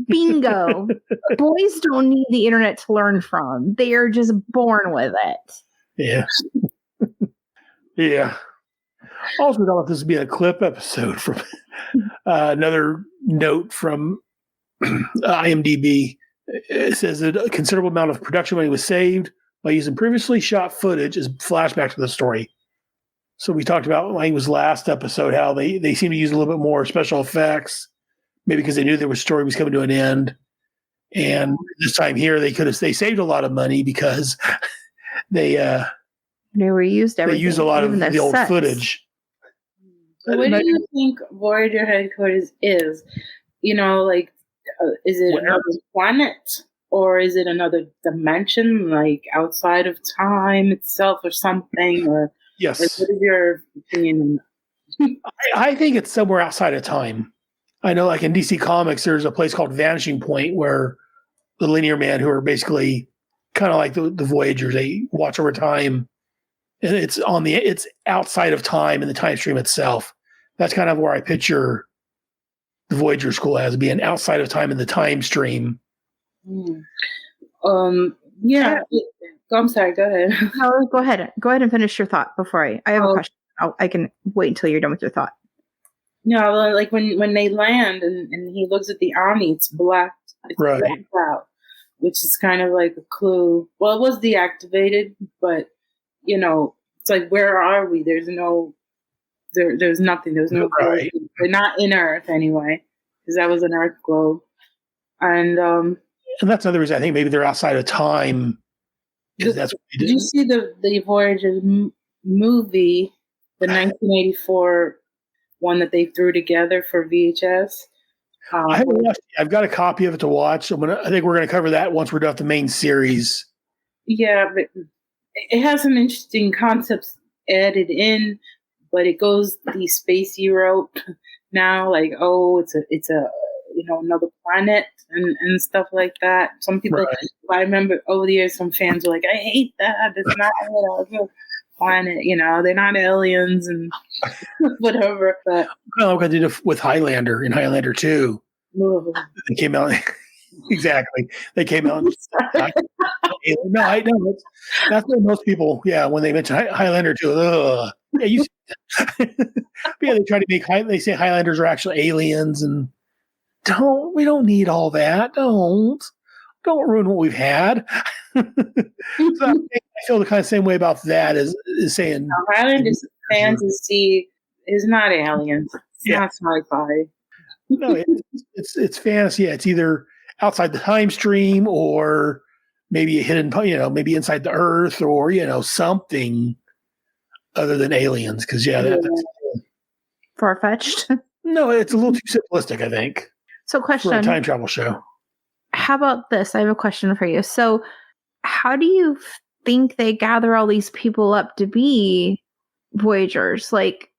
Bingo. Boys don't need the internet to learn from. They are just born with it. Yeah. Yeah. Also, I thought this would be a clip episode from another note from IMDb. It says that a considerable amount of production money was saved by using previously shot footage as flashback to the story. So we talked about, I think it was last episode, how they seem to use a little bit more special effects, maybe because they knew their story was coming to an end. And this time here, they saved a lot of money because they reused everything. They used a lot of the old sets. Footage. So what do you think Voyager headquarters is? Is it another planet, or is it another dimension, like outside of time itself, or something? Or yes, what is your opinion? I think it's somewhere outside of time. I know, like in DC Comics, there's a place called Vanishing Point where the Linear Man, who are basically kind of like the Voyagers, they watch over time, and it's outside of time in the time stream itself. That's kind of where I picture the Voyager School as being outside of time in the time stream. Yeah. I'm sorry. Go ahead. No, go ahead. Go ahead and finish your thought before I have a question. I can wait until you're done with your thought. No, like when they land and he looks at the Omni, it's black. It's right. blacked out, which is kind of like a clue. Well, it was deactivated, but it's like, where are we? There's no. There's nothing. There's no globe. They're not in Earth anyway, because that was an Earth globe. And that's another reason I think maybe they're outside of time. Because that's what they did. Did you see the Voyager movie, the 1984 one that they threw together for VHS? I haven't watched it. I've got a copy of it to watch. I think we're going to cover that once we're done with the main series. Yeah, but it has some interesting concepts added in. But it goes the spacey route now, like, it's a another planet and stuff like that. Some people, I remember over the years, some fans were like, I hate that. It's not a planet, they're not aliens and whatever. But kind of like I did with Highlander in Highlander 2. They came out. Exactly. They came out. No, I know. That's what most people, when they mention Highlander 2, yeah, they try to make, they say Highlanders are actually aliens, and we don't need all that. Don't ruin what we've had. So I feel the kind of same way about that as saying Highlanders fans see It's not aliens. It's not sci-fi. No, it's fantasy. Yeah, it's either outside the time stream or maybe a hidden, maybe inside the Earth or something other than aliens. Because that's Far-fetched. no, it's a little too simplistic, I think, So, for a question: time travel show. how about this? I have a question for you. So, how do you think they gather all these people up to be Voyagers? Like,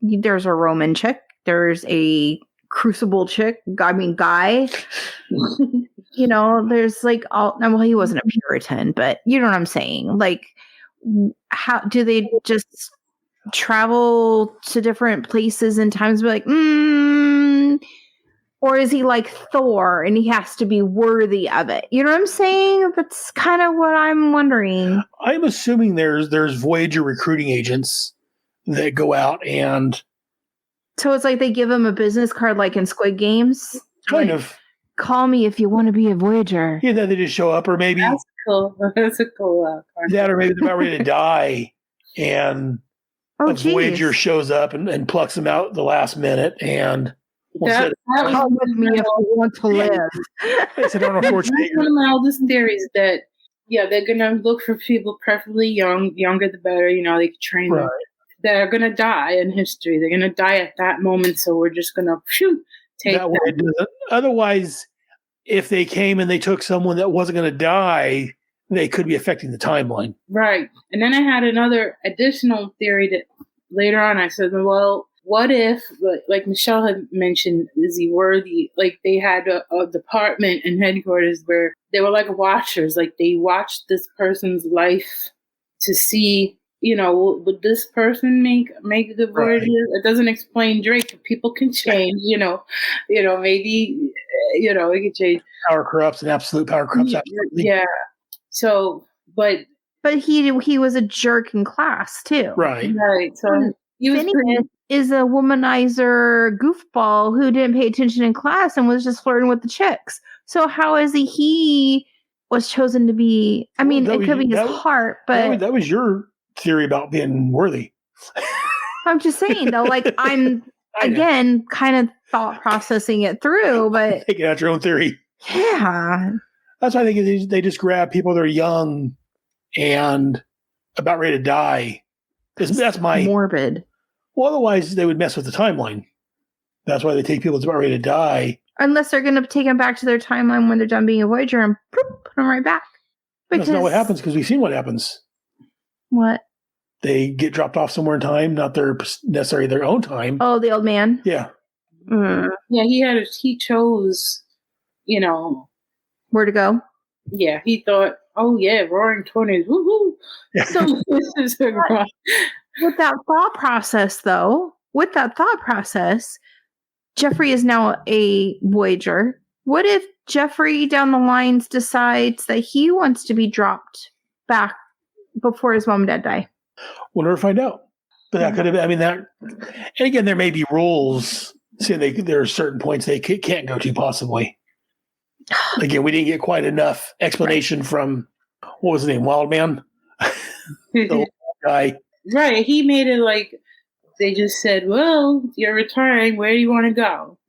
there's a Roman chick, there's a Crucible chick. Guy. There's like all. Well, he wasn't a Puritan, but you know what I'm saying. Like, how do they just travel to different places and times? Be like, or is he like Thor and he has to be worthy of it? You know what I'm saying? That's kind of what I'm wondering. I'm assuming there's Voyager recruiting agents that go out and. So it's like they give him a business card like in Squid Games? Kind of. Call me if you want to be a Voyager. Yeah, they just show up, or maybe. That's cool. That's a cool card. That, or maybe they're about ready to die, and a Voyager shows up and plucks them out at the last minute, and. Come with me if you want to live. That's one of my oldest theories that, they're going to look for people preferably younger the better, they can train them. That are going to die in history. They're going to die at that moment, so we're just going to take that. Way. Otherwise, if they came and they took someone that wasn't going to die, they could be affecting the timeline. Right. And then I had another additional theory that later on I said, well, what if, like Michelle had mentioned, is he worthy? Like they had a department and headquarters where they were like watchers. Like they watched this person's life to see, would this person make the Voyager? It doesn't explain Drake, but people can change, maybe, it could change. Power corrupts and absolute power corrupts. Absolutely. Yeah. So, but he was a jerk in class too. Right. So he was is a womanizer goofball who didn't pay attention in class and was just flirting with the chicks. So how is he was chosen to be? I mean, it could be his heart, but that was your theory about being worthy. I'm just saying though, like I'm again kind of thought processing it through, but taking out your own theory. Yeah, that's why I think they just grab people that are young and about ready to die. That's my morbid. Well, otherwise they would mess with the timeline. That's why they take people that's about ready to die. Unless they're going to take them back to their timeline when they're done being a Voyager and put them right back. That's not what happens because we've seen what happens. What? They get dropped off somewhere in time, not necessarily their own time. Oh, the old man? Yeah. Yeah, he chose, where to go? Yeah, he thought, oh yeah, Roaring 20s, woohoo. Yeah. So this is with that thought process, Jeffrey is now a Voyager. What if Jeffrey down the lines decides that he wants to be dropped back before his mom and dad die? We'll never find out. But that could have, and again, there may be rules. See, there are certain points they can't go to possibly. Again, we didn't get quite enough explanation from, what was his name, Wildman? The old guy. Right. He made it like, they just said, well, you're retiring. Where do you want to go?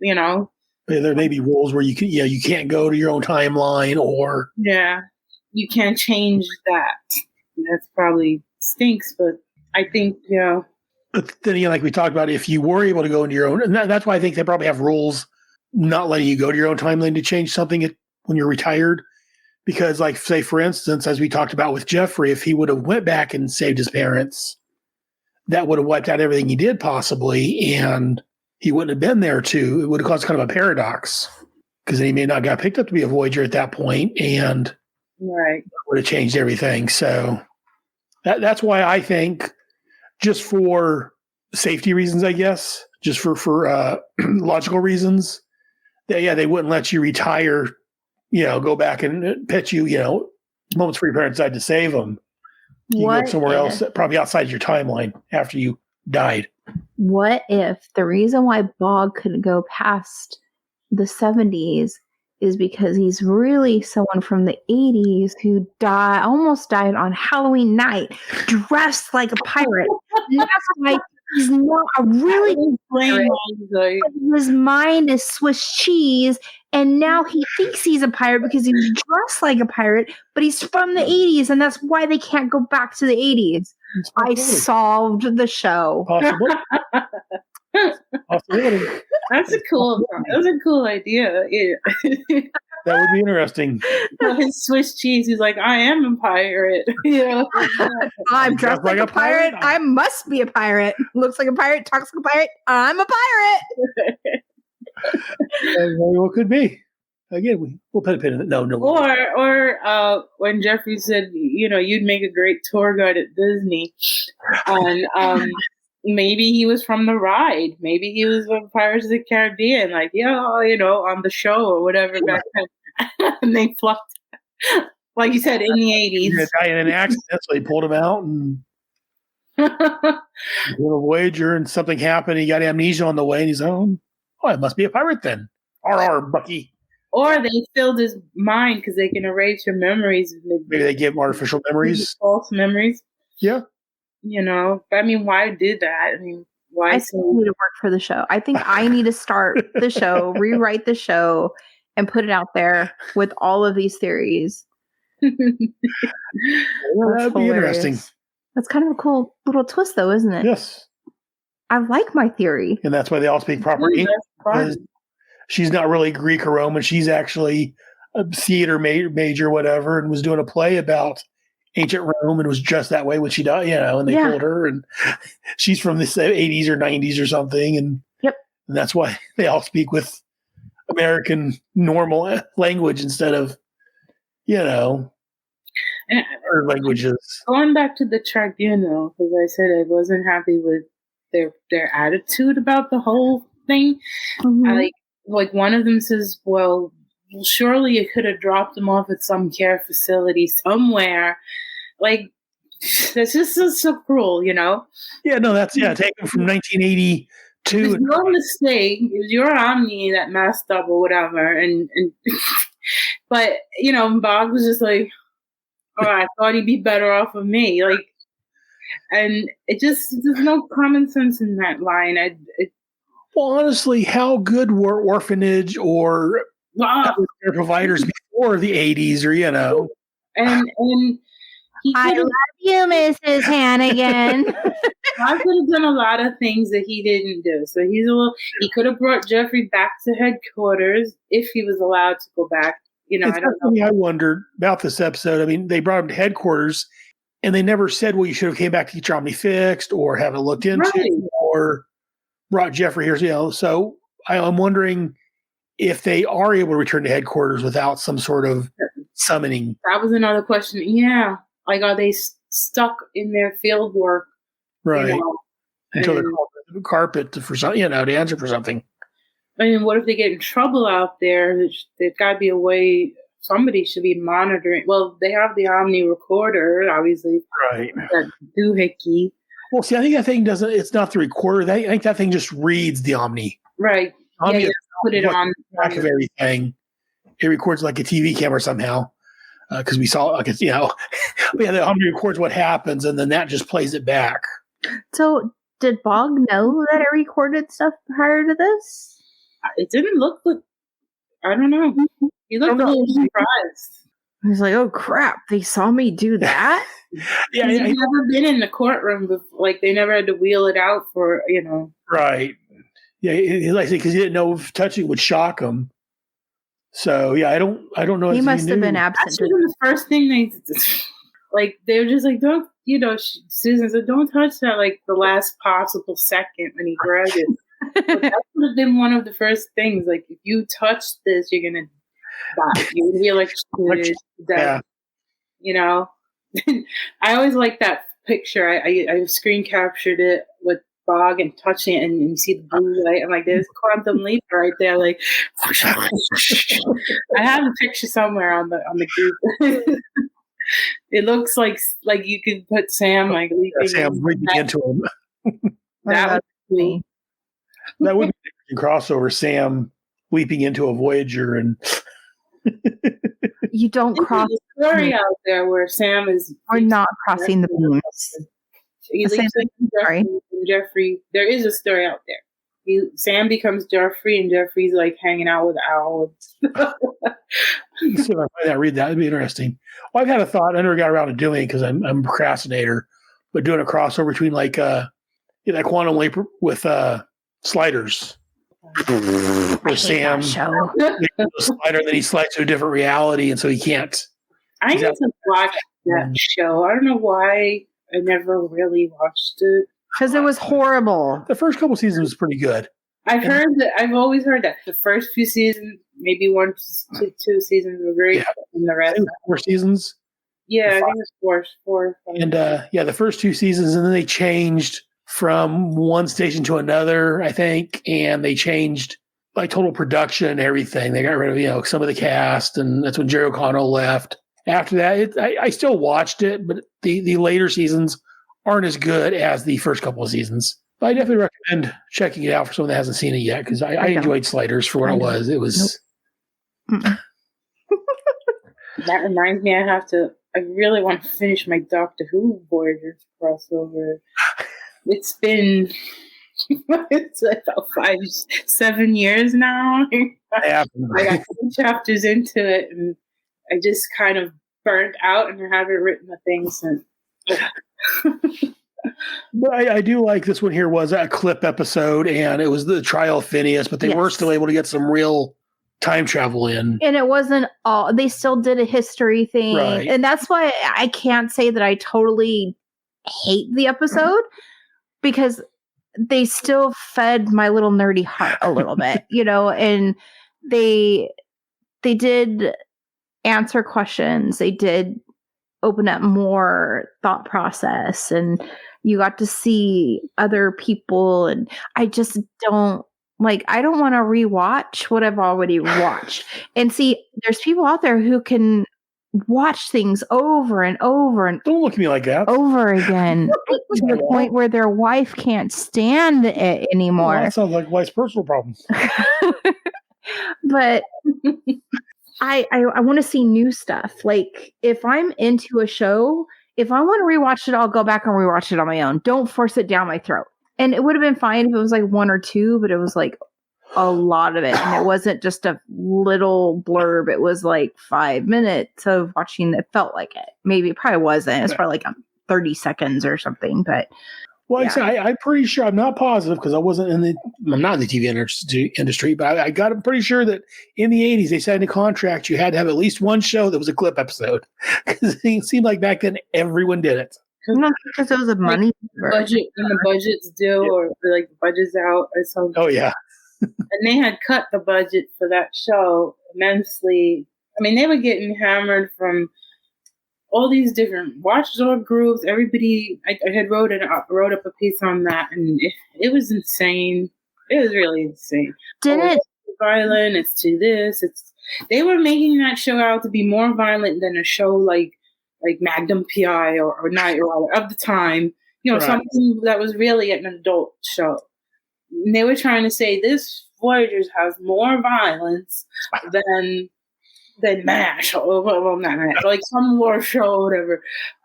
There may be rules where you can't go to your own timeline or. Yeah. You can't change that. That's probably stinks, but I think, But then again, like we talked about, if you were able to go into your own, and that's why I think they probably have rules not letting you go to your own timeline to change something when you're retired. Because, like, say, for instance, as we talked about with Jeffrey, if he would have went back and saved his parents, that would have wiped out everything he did possibly, and he wouldn't have been there too. It would have caused kind of a paradox because then he may not have got picked up to be a Voyager at that point, and right, would have changed everything. So that's why I think, just for safety reasons, I guess, just for logical reasons, that they wouldn't let you retire. Go back and pitch you, moments before your parents died to save them. You go somewhere else, probably outside your timeline after you died. What if the reason why Bogg couldn't go past the 70s is because he's really someone from the 80s who almost died on Halloween night, dressed like a pirate. And that's why He's not a really good pirate, like, but his mind is Swiss cheese, and now he thinks he's a pirate because he's dressed like a pirate, but he's from the 80s, and that's why they can't go back to the 80s. I solved the show. Possible. Possibility. That's a cool idea. Yeah. That would be interesting. His Swiss cheese, he's like, I am a pirate. You know? I'm dressed like a pirate. I must be a pirate. Looks like a pirate, talks like a pirate. I'm a pirate. Very well could be. Again, we'll put a pin in it. No. Or when Jeffrey said, you'd make a great tour guide at Disney, and maybe he was from the ride. Maybe he was from Pirates of the Caribbean, like, on the show or whatever back then. And they fluffed, like you said, in the 80s. The guy in an accident, so they pulled him out and a Voyager, and something happened. He got amnesia on the way, and he's like, oh, it must be a pirate then. R, Bucky. Or they filled his mind because they can erase your memories. Maybe they give him artificial memories. False memories. Yeah. I mean, why do that? I mean, why? I think I need to work for the show. I think I need to start the show, rewrite the show, and put it out there with all of these theories. Well, that'd be interesting. That's kind of a cool little twist, though, isn't it? Yes. I like my theory. And that's why they all speak proper English. She's not really Greek or Roman. She's actually a theater major, whatever, and was doing a play about ancient Rome and was just that way when she died, and they told her, and she's from the 80s or 90s or something. And, and that's why they all speak with American normal language instead of, other languages. Going back to the tribunal, because I said I wasn't happy with their attitude about the whole thing. Mm-hmm. Like one of them says, well, surely you could have dropped them off at some care facility somewhere. Like, that's just so cruel, Yeah, no, that's, taken from 1982. It was your mistake. It was your Omni that messed up or whatever. And but, Bogg was just like, oh, I thought he'd be better off of me. Like, and there's no common sense in that line. Well, honestly, how good were orphanage or care providers before the 80s or, And I love you, Mrs. Hannigan. I could have done a lot of things that he didn't do. So he could have brought Jeffrey back to headquarters if he was allowed to go back. I don't know. I wondered about this episode. I mean, they brought him to headquarters and they never said, well, you should have came back to get your Omni fixed or have it looked into or brought Jeffrey here. So I'm wondering if they are able to return to headquarters without some sort of summoning. That was another question. Yeah. Like, are they stuck in their field work? Right. Until they're called the carpet for something, to answer for something. I mean, what if they get in trouble out there? There's got to be a way. Somebody should be monitoring. Well, they have the Omni recorder, obviously. Right. That doohickey. Well, see, I think that thing it's not the recorder. I think that thing just reads the Omni. Right. Omni put it on the back of everything. It records like a TV camera somehow. Because we saw, the Omni records what happens, and then that just plays it back. So, did Bogg know that it recorded stuff prior to this? It didn't look like, I don't know. He looked a little surprised. He's like, oh crap, they saw me do that? He's never been in the courtroom before. Like, they never had to wheel it out for, Right. Yeah, like because he didn't know if touching would shock him. So I don't know. He must have been absent. That's the first thing they were just like, don't, Susan said, don't touch that, like the last possible second when he grabbed it. But that would have been one of the first things. Like, if you touch this, you're gonna die. You're gonna be electrocuted. Yeah. I always like that picture. I screen captured it with Bogg and touching it, and you see the blue light. I'm like, there's quantum leap right there. Like, I have a picture somewhere on the group. It looks like you could put Sam leaping into him. That would be me. That would be a crossover. Sam leaping into a Voyager, and you don't cross. There's a story out there where Sam is. We're not crossing the beams. He leaps into and Jeffrey, there is a story out there. Sam becomes Jeffrey, and Jeffrey's like hanging out with Al. See if I find read that. It'd be interesting. Well, I've had a thought. I never got around to doing it because I'm a procrastinator, but doing a crossover between like Quantum Leap with Sliders. Where Sam the slider, then he slides to a different reality, and so he can't. I need to watch that show. I don't know why I never really watched it. Because it was horrible. The first couple seasons was pretty good. I've always heard that the first few seasons, maybe 1 to 2 seasons were great, and the rest 4 seasons. Yeah, I think it was four. And the first 2 seasons, and then they changed from one station to another, I think, and they changed like total production and everything. They got rid of some of the cast, and that's when Jerry O'Connell left. After that, I still watched it, but the later seasons aren't as good as the first couple of seasons. But I definitely recommend checking it out for someone that hasn't seen it yet, because I enjoyed Sliders for what it was. It was. Nope. That reminds me, I really want to finish my Doctor Who Voyagers crossover. It's been it's about 5-7 years now. I got 2 chapters into it, and I just kind of burnt out, and I haven't written a thing since. But I do like this one here was a clip episode, and it was the trial of Phineas, but they were still able to get some real time travel in. And it wasn't all, they still did a history thing. Right. And that's why I can't say that I totally hate the episode, because they still fed my little nerdy heart a little bit, and they did answer questions. They did open up more thought process, and you got to see other people. And I just don't I don't want to rewatch what I've already watched. And see, there's people out there who can watch things over and over and don't look at me like that over again to the point where their wife can't stand it anymore. Well, that sounds like wife's personal problems. But I want to see new stuff. Like, if I'm into a show, if I want to rewatch it, I'll go back and rewatch it on my own. Don't force it down my throat. And it would have been fine if it was like 1 or 2, but it was like a lot of it. And it wasn't just a little blurb. It was like 5 minutes of watching. It felt like it. Maybe it probably wasn't. It's probably like 30 seconds or something. But well, I'm pretty sure, I'm not positive because I'm not in the TV industry, but I'm pretty sure that in the 80s, they signed a contract. You had to have at least one show that was a clip episode, because it seemed like back then everyone did it. Not because it was a money budget, when the budget's due, or like the budget's out or something. Oh yeah. And they had cut the budget for that show immensely. I mean, they were getting hammered from all these different watchdog groups. Everybody, I had wrote up a piece on that, and it was insane. It was really insane. It's too violent. It's too this. They were making that show out to be more violent than a show like Magnum PI or Night Rider of the time. Right. Something that was really an adult show. And they were trying to say this Voyagers has more violence than MASH, or well, not MASH, like some war show or whatever.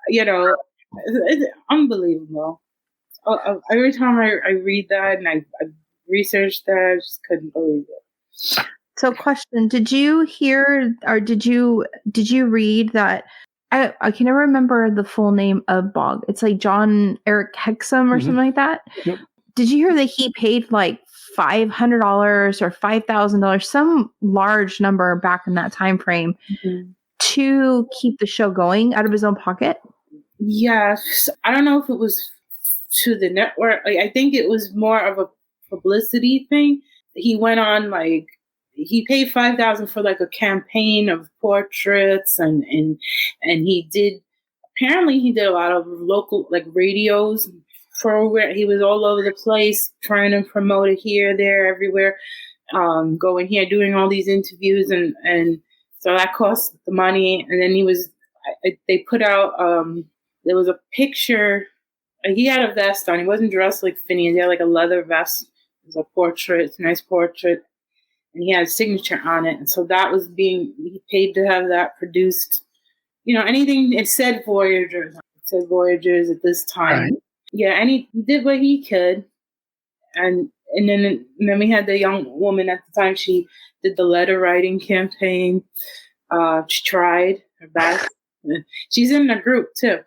It's unbelievable. Every time I read that and I researched that, I just couldn't believe it. So, question: did you hear or did you read that? I can never remember the full name of Bogg. It's like John Eric Hexum or something like that. Yep. Did you hear that he paid like $500 or $5,000, some large number back in that time frame, to keep the show going out of his own pocket? Yes. I don't know if it was to the network. I think it was more of a publicity thing. He went on he paid $5,000 for like a campaign of portraits, and he did a lot of local radios for where he was all over the place trying to promote it here, there, everywhere, going here, doing all these interviews, and so that cost the money. And then they put out, there was a picture, he had a vest on, he wasn't dressed like Phineas, he had like a leather vest, it was a portrait, it's a nice portrait, and he had a signature on it, and so that was he paid to have that produced. Anything, it said Voyagers at this time. Right. and he did what he could, and then we had the young woman at the time. She did the letter writing campaign. She tried her best. She's in the group too.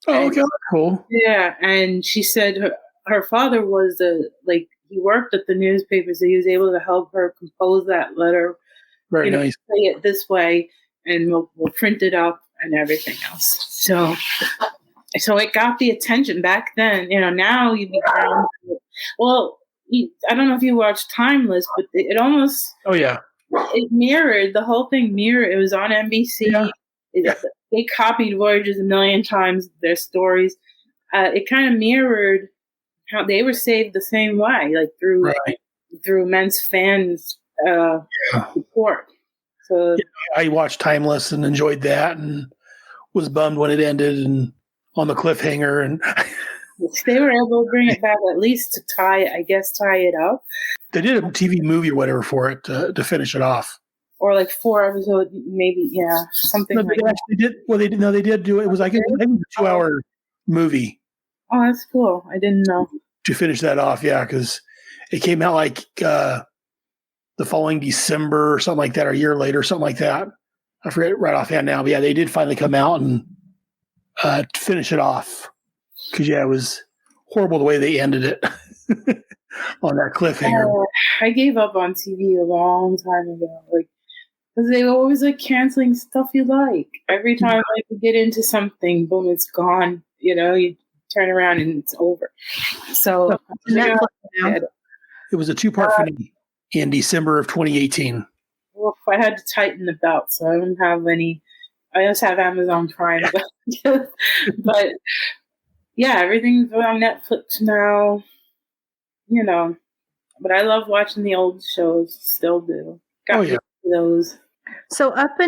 Oh, okay, that's cool. Yeah, and she said her father was he worked at the newspaper, so he was able to help her compose that letter. Very nice. Say it this way, and we'll print it up and everything else. So it got the attention back then. Now you'd be well. I don't know if you watched Timeless, but it almost. Oh yeah. It mirrored the whole thing. It was on NBC. Yeah. They copied Voyagers a million times. Their stories. It kind of mirrored how they were saved the same way, like through immense fans support. So I watched Timeless and enjoyed that, and was bummed when it ended and on the cliffhanger. And they were able to bring it back at least to tie it up. They did a TV movie or whatever for it to finish it off. Or like 4 episodes, maybe, something like that. They did. Well, they did do it. It was like a 2-hour movie. Oh, that's cool. I didn't know. To finish that off, because it came out like the following December or something like that, or a year later, something like that. I forget right offhand now, but they did finally come out and finish it off. Because it was horrible the way they ended it on that cliffhanger. I gave up on TV a long time ago, because they were always canceling stuff you like. Every time I could get into something, boom, it's gone. You turn around and it's over. So it was a 2-part finale in December of 2018. Well, I had to tighten the belt, so I don't have any. I just have Amazon Prime, but yeah, everything's on Netflix now. But I love watching the old shows. Still do. Got those. So up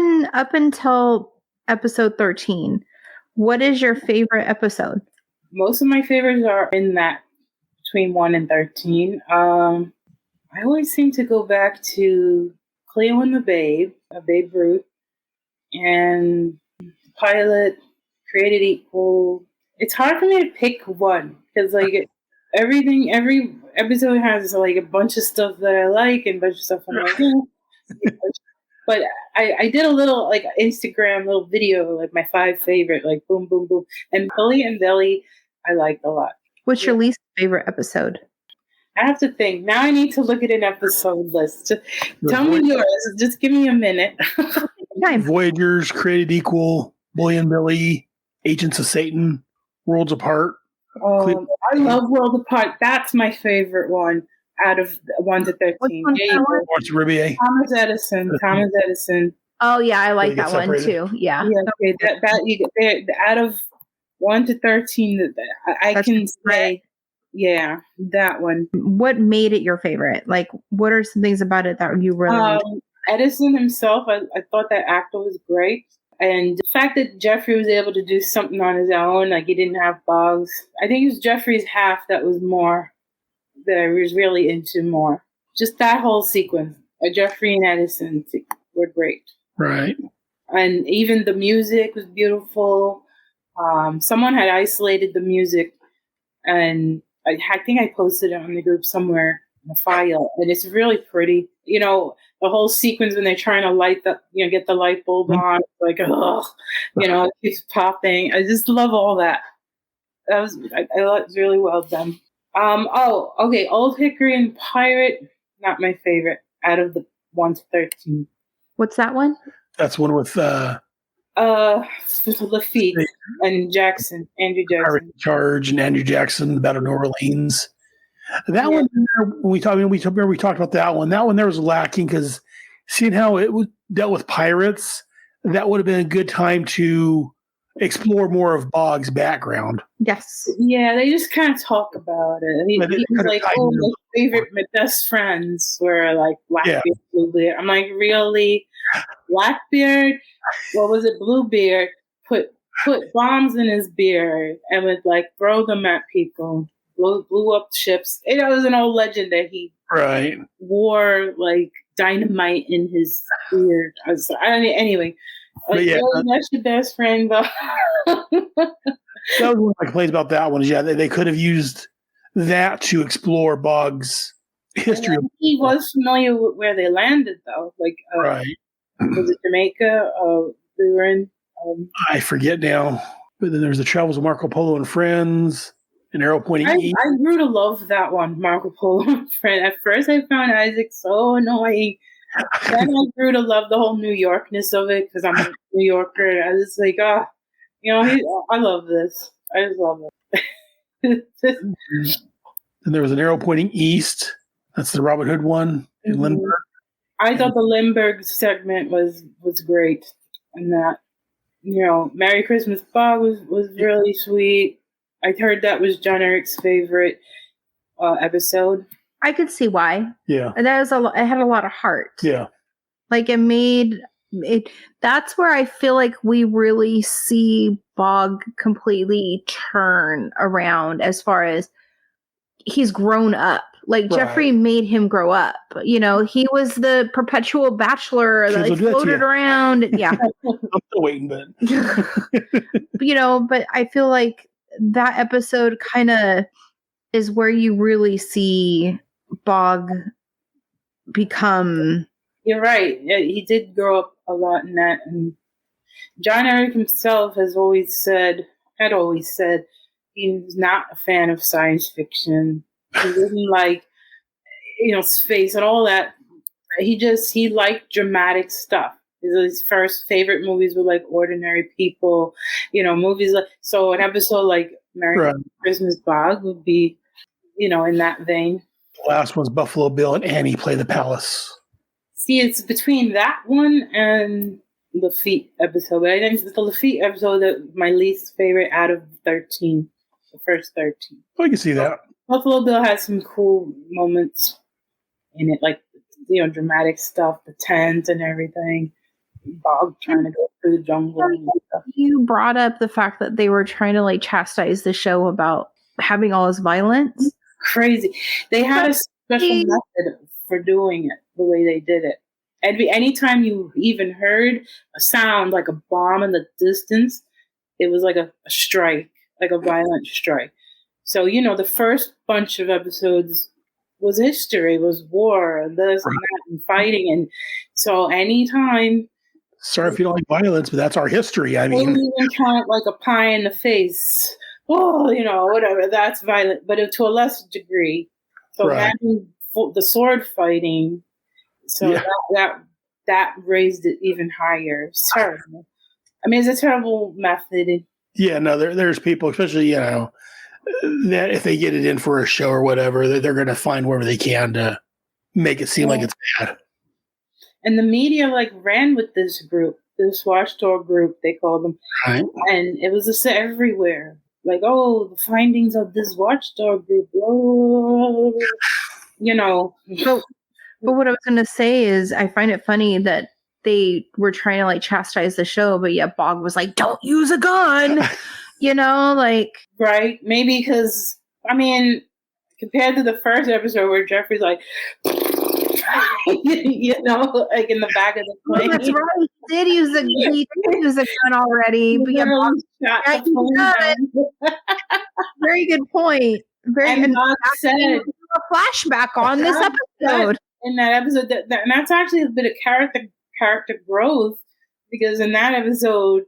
until episode 13, what is your favorite episode? Most of my favorites are in that between 1 and 13. I always seem to go back to Cleo and the Babe, Babe Ruth, and Pilot, Created Equal. It's hard for me to pick one because every episode has a bunch of stuff that I like and a bunch of stuff I'm like. But I did a little Instagram little video, my 5 favorite, boom, boom, boom. And Billy and Billy, I liked a lot. What's your least favorite episode? I have to think. Now I need to look at an episode list. Tell me yours. Just give me a minute. Voyagers, Created Equal, Billy and Billy, Agents of Satan, Worlds Apart. I love Worlds Apart. That's my favorite one out of 1 to 13. Thomas Edison. Oh yeah, I like that one too. Yeah. Okay, that out of 1 to 13, I can say, that one. What made it your favorite? What are some things about it that you really? Edison himself, I thought that actor was great. And the fact that Jeffrey was able to do something on his own, he didn't have Boggs. I think it was Jeffrey's half that was more, that I was really into more. Just that whole sequence. Jeffrey and Edison were great. Right. And even the music was beautiful. Someone had isolated the music, and I think I posted it on the group somewhere in a file, and it's really pretty. The whole sequence when they're trying to get the light bulb on, it keeps popping. I just love all that. I thought it was really well done. Old Hickory and Pirate, not my favorite out of the 1 to 13. What's that one? That's one with Lafitte and Jackson, Andrew Jackson. Pirate in Charge and Andrew Jackson, the Battle of New Orleans. That one, when we talked about that one. That one there was lacking because seeing how it was dealt with pirates, that would have been a good time to explore more of Bogg's background. Yes. Yeah, they just kind of talk about it. He was my best friends were Blackbeard, Bluebeard. I'm really? Blackbeard? What was it? Bluebeard put bombs in his beard and would throw them at people. Blew up ships. It was an old legend that he wore dynamite in his beard. Anyway, that's your best friend, though. That was one of my complaints about that one. Is they could have used that to explore Bogg's history. He was familiar with where they landed, though. Like, Right. Was it Jamaica? They were in. I forget now. But then there's the Travels of Marco Polo and Friends, and Arrow Pointing East. I grew to love that one, Marco Polo and Friends. At first, I found Isaac so annoying. Then I grew to love the whole New Yorkness of it because I'm a New Yorker. And I was like, I love this. I just love it. And there was an Arrow Pointing East. That's the Robin Hood one in Lindbergh. I thought the Lindbergh segment was great, and that Merry Christmas Bogg was really sweet. I heard that was John Eric's favorite episode. I could see why. Yeah, and that was it had a lot of heart. Yeah, like it made it. That's where I feel like we really see Bogg completely turn around as far as he's grown up. Like Jeffrey made him grow up. He was the perpetual bachelor that floated around. Yeah. I'm still waiting, but but I feel like that episode kind of is where you really see Bogg become. You're right. He did grow up a lot in that. And John Eric himself had always said he's not a fan of science fiction. He didn't like, space and all that. He liked dramatic stuff. His first favorite movies were like Ordinary People, movies like, so an episode like Merry Christmas Bogg would be, in that vein. The last one's Buffalo Bill and Annie Play the Palace. See, it's between that one and Lafitte episode. But I think the Lafitte episode is my least favorite out of 13, the first 13. I can see that. Buffalo Bill has some cool moments in it, like, dramatic stuff, the tents and everything. Bogg trying to go through the jungle and stuff. You brought up the fact that they were trying to chastise the show about having all this violence. Crazy. They had a special method for doing it the way they did it. Anytime you even heard a sound like a bomb in the distance, it was like a strike, like a violent strike. So, the first bunch of episodes was history, was war, and this and that, and fighting. And so anytime... Sorry if you don't like violence, but that's our history. I mean... even count like a pie in the face. Oh, whatever, that's violent. But to a lesser degree. So imagine the sword fighting. So that raised it even higher. It's terrible. I mean, it's a terrible method. Yeah, no, there's people, especially, that if they get it in for a show or whatever, they're going to find wherever they can to make it seem like it's bad. And the media ran with this group, this watchdog group, they call them. Right. And it was just everywhere. Like, the findings of this watchdog group, But what I was going to say is I find it funny that they were trying to chastise the show, but yet Bogg was like, don't use a gun. Right. Maybe because, compared to the first episode where Jeffrey's like, in the back of the plane. That's right. He did use a gun already. But very good point. Very good. Said a flashback on this episode. In that episode, and that's actually a bit of character growth, because in that episode,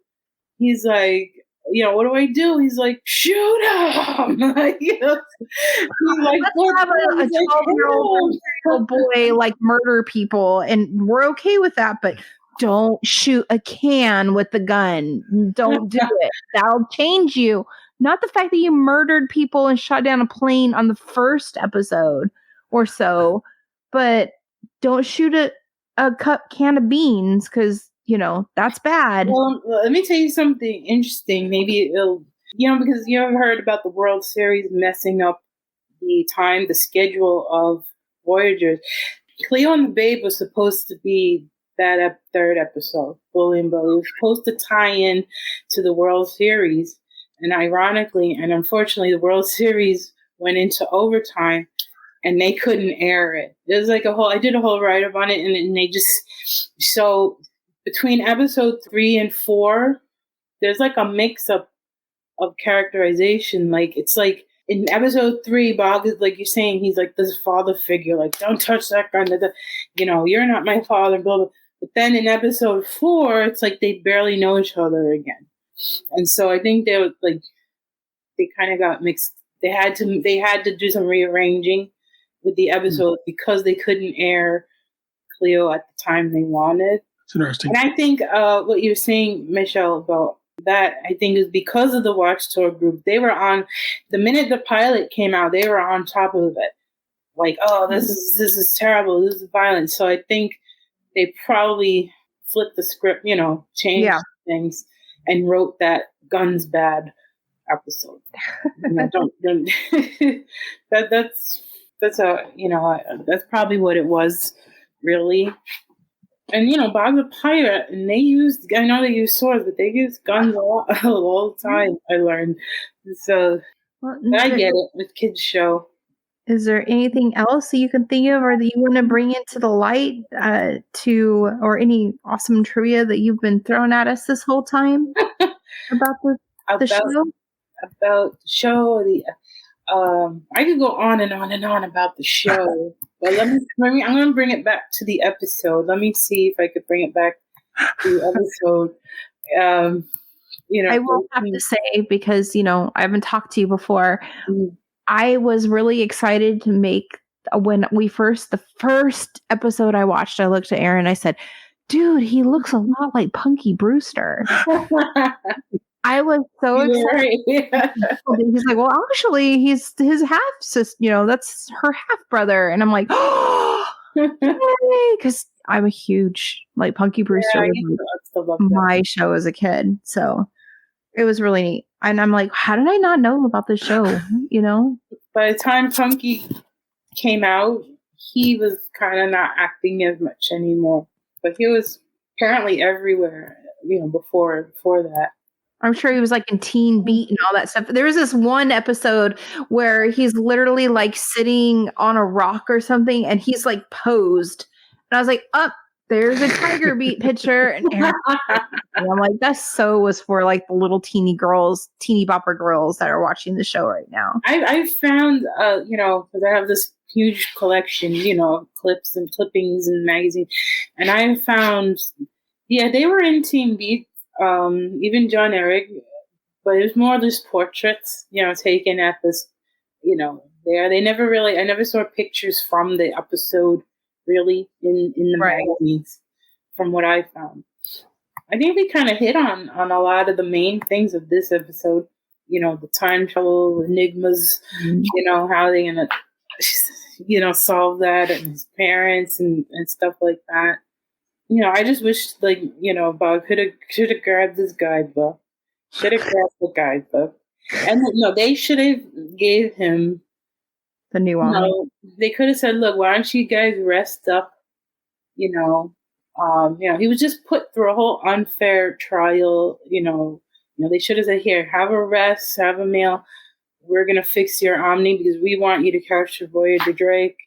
he's like, what do I do? He's like, shoot him! He's like, let's have a 12-year-old boy murder people, and we're okay with that, but don't shoot a can with the gun. Don't do it. That'll change you. Not the fact that you murdered people and shot down a plane on the first episode or so, but don't shoot a can of beans, because that's bad. Well, let me tell you something interesting. Maybe it'll, because you ever heard about the World Series messing up the schedule of Voyagers. Cleo and the Babe was supposed to be that third episode, Bully and Bully. It was supposed to tie in to the World Series. And ironically, and unfortunately, the World Series went into overtime and they couldn't air it. It was I did a whole write-up on it, and they just, so between episode 3 and 4, there's a mix-up of characterization. Like, it's like in episode 3, Bogg is, like you're saying, he's like this father figure, like, don't touch that gun, you're not my father, blah, blah. But then in episode 4, it's like they barely know each other again. And so I think they kind of got mixed. They had to do some rearranging with the episode because they couldn't air Cleo at the time they wanted. It's interesting. And I think what you're saying, Michelle, about that, I think is because of the Watchtower group. They were on, the minute the pilot came out, they were on top of it. Like, oh, this is terrible, this is violent. So I think they probably flipped the script, changed things, and wrote that guns bad episode. Don't that's probably what it was, really. And Bogg's a pirate, and I know they use swords, but they use guns all the time, I learned. So I get it with kids' show. Is there anything else that you can think of or that you want to bring into the light or any awesome trivia that you've been throwing at us this whole time about the show? About the show, I could go on and on and on about the show, but I'm going to bring it back to the episode. Let me see if I could bring it back to the episode. I will have to say, because I haven't talked to you before. Mm-hmm. I was really excited to make the first episode I watched. I looked at Aaron. I said, "Dude, he looks a lot like Punky Brewster." I was so excited. Yeah. He's like, "Well, actually, he's his half sister. That's her half brother." And I'm like, "Oh, because I'm a huge Punky Brewster was my show as a kid." So it was really neat. And I'm like, how did I not know about this show? By the time Punky came out, he was kind of not acting as much anymore. But he was apparently everywhere, before that. I'm sure he was in Teen Beat and all that stuff. There was this one episode where he's literally sitting on a rock or something, and he's posed. And I was like, there's a Tiger Beat picture. And I'm like, that so was for the little teeny bopper girls that are watching the show right now. I found, because I have this huge collection, clips and clippings and magazines. And I found, they were in Teen Beat, even John Eric, but it was more just portraits, taken at this, there. They never really, I never saw pictures from the episode really in the magazines, from what I found. I think we kind of hit on a lot of the main things of this episode. The time travel enigmas, how they gonna, solve that, and his parents and stuff like that. I just wish, Bogg could have grabbed this guidebook. Should have grabbed the guidebook. And they should have gave him the new one. They could have said, "Look, why don't you guys rest up?" He was just put through a whole unfair trial. They should have said, "Here, have a rest, have a meal. We're gonna fix your Omni because we want you to capture Voyager Drake,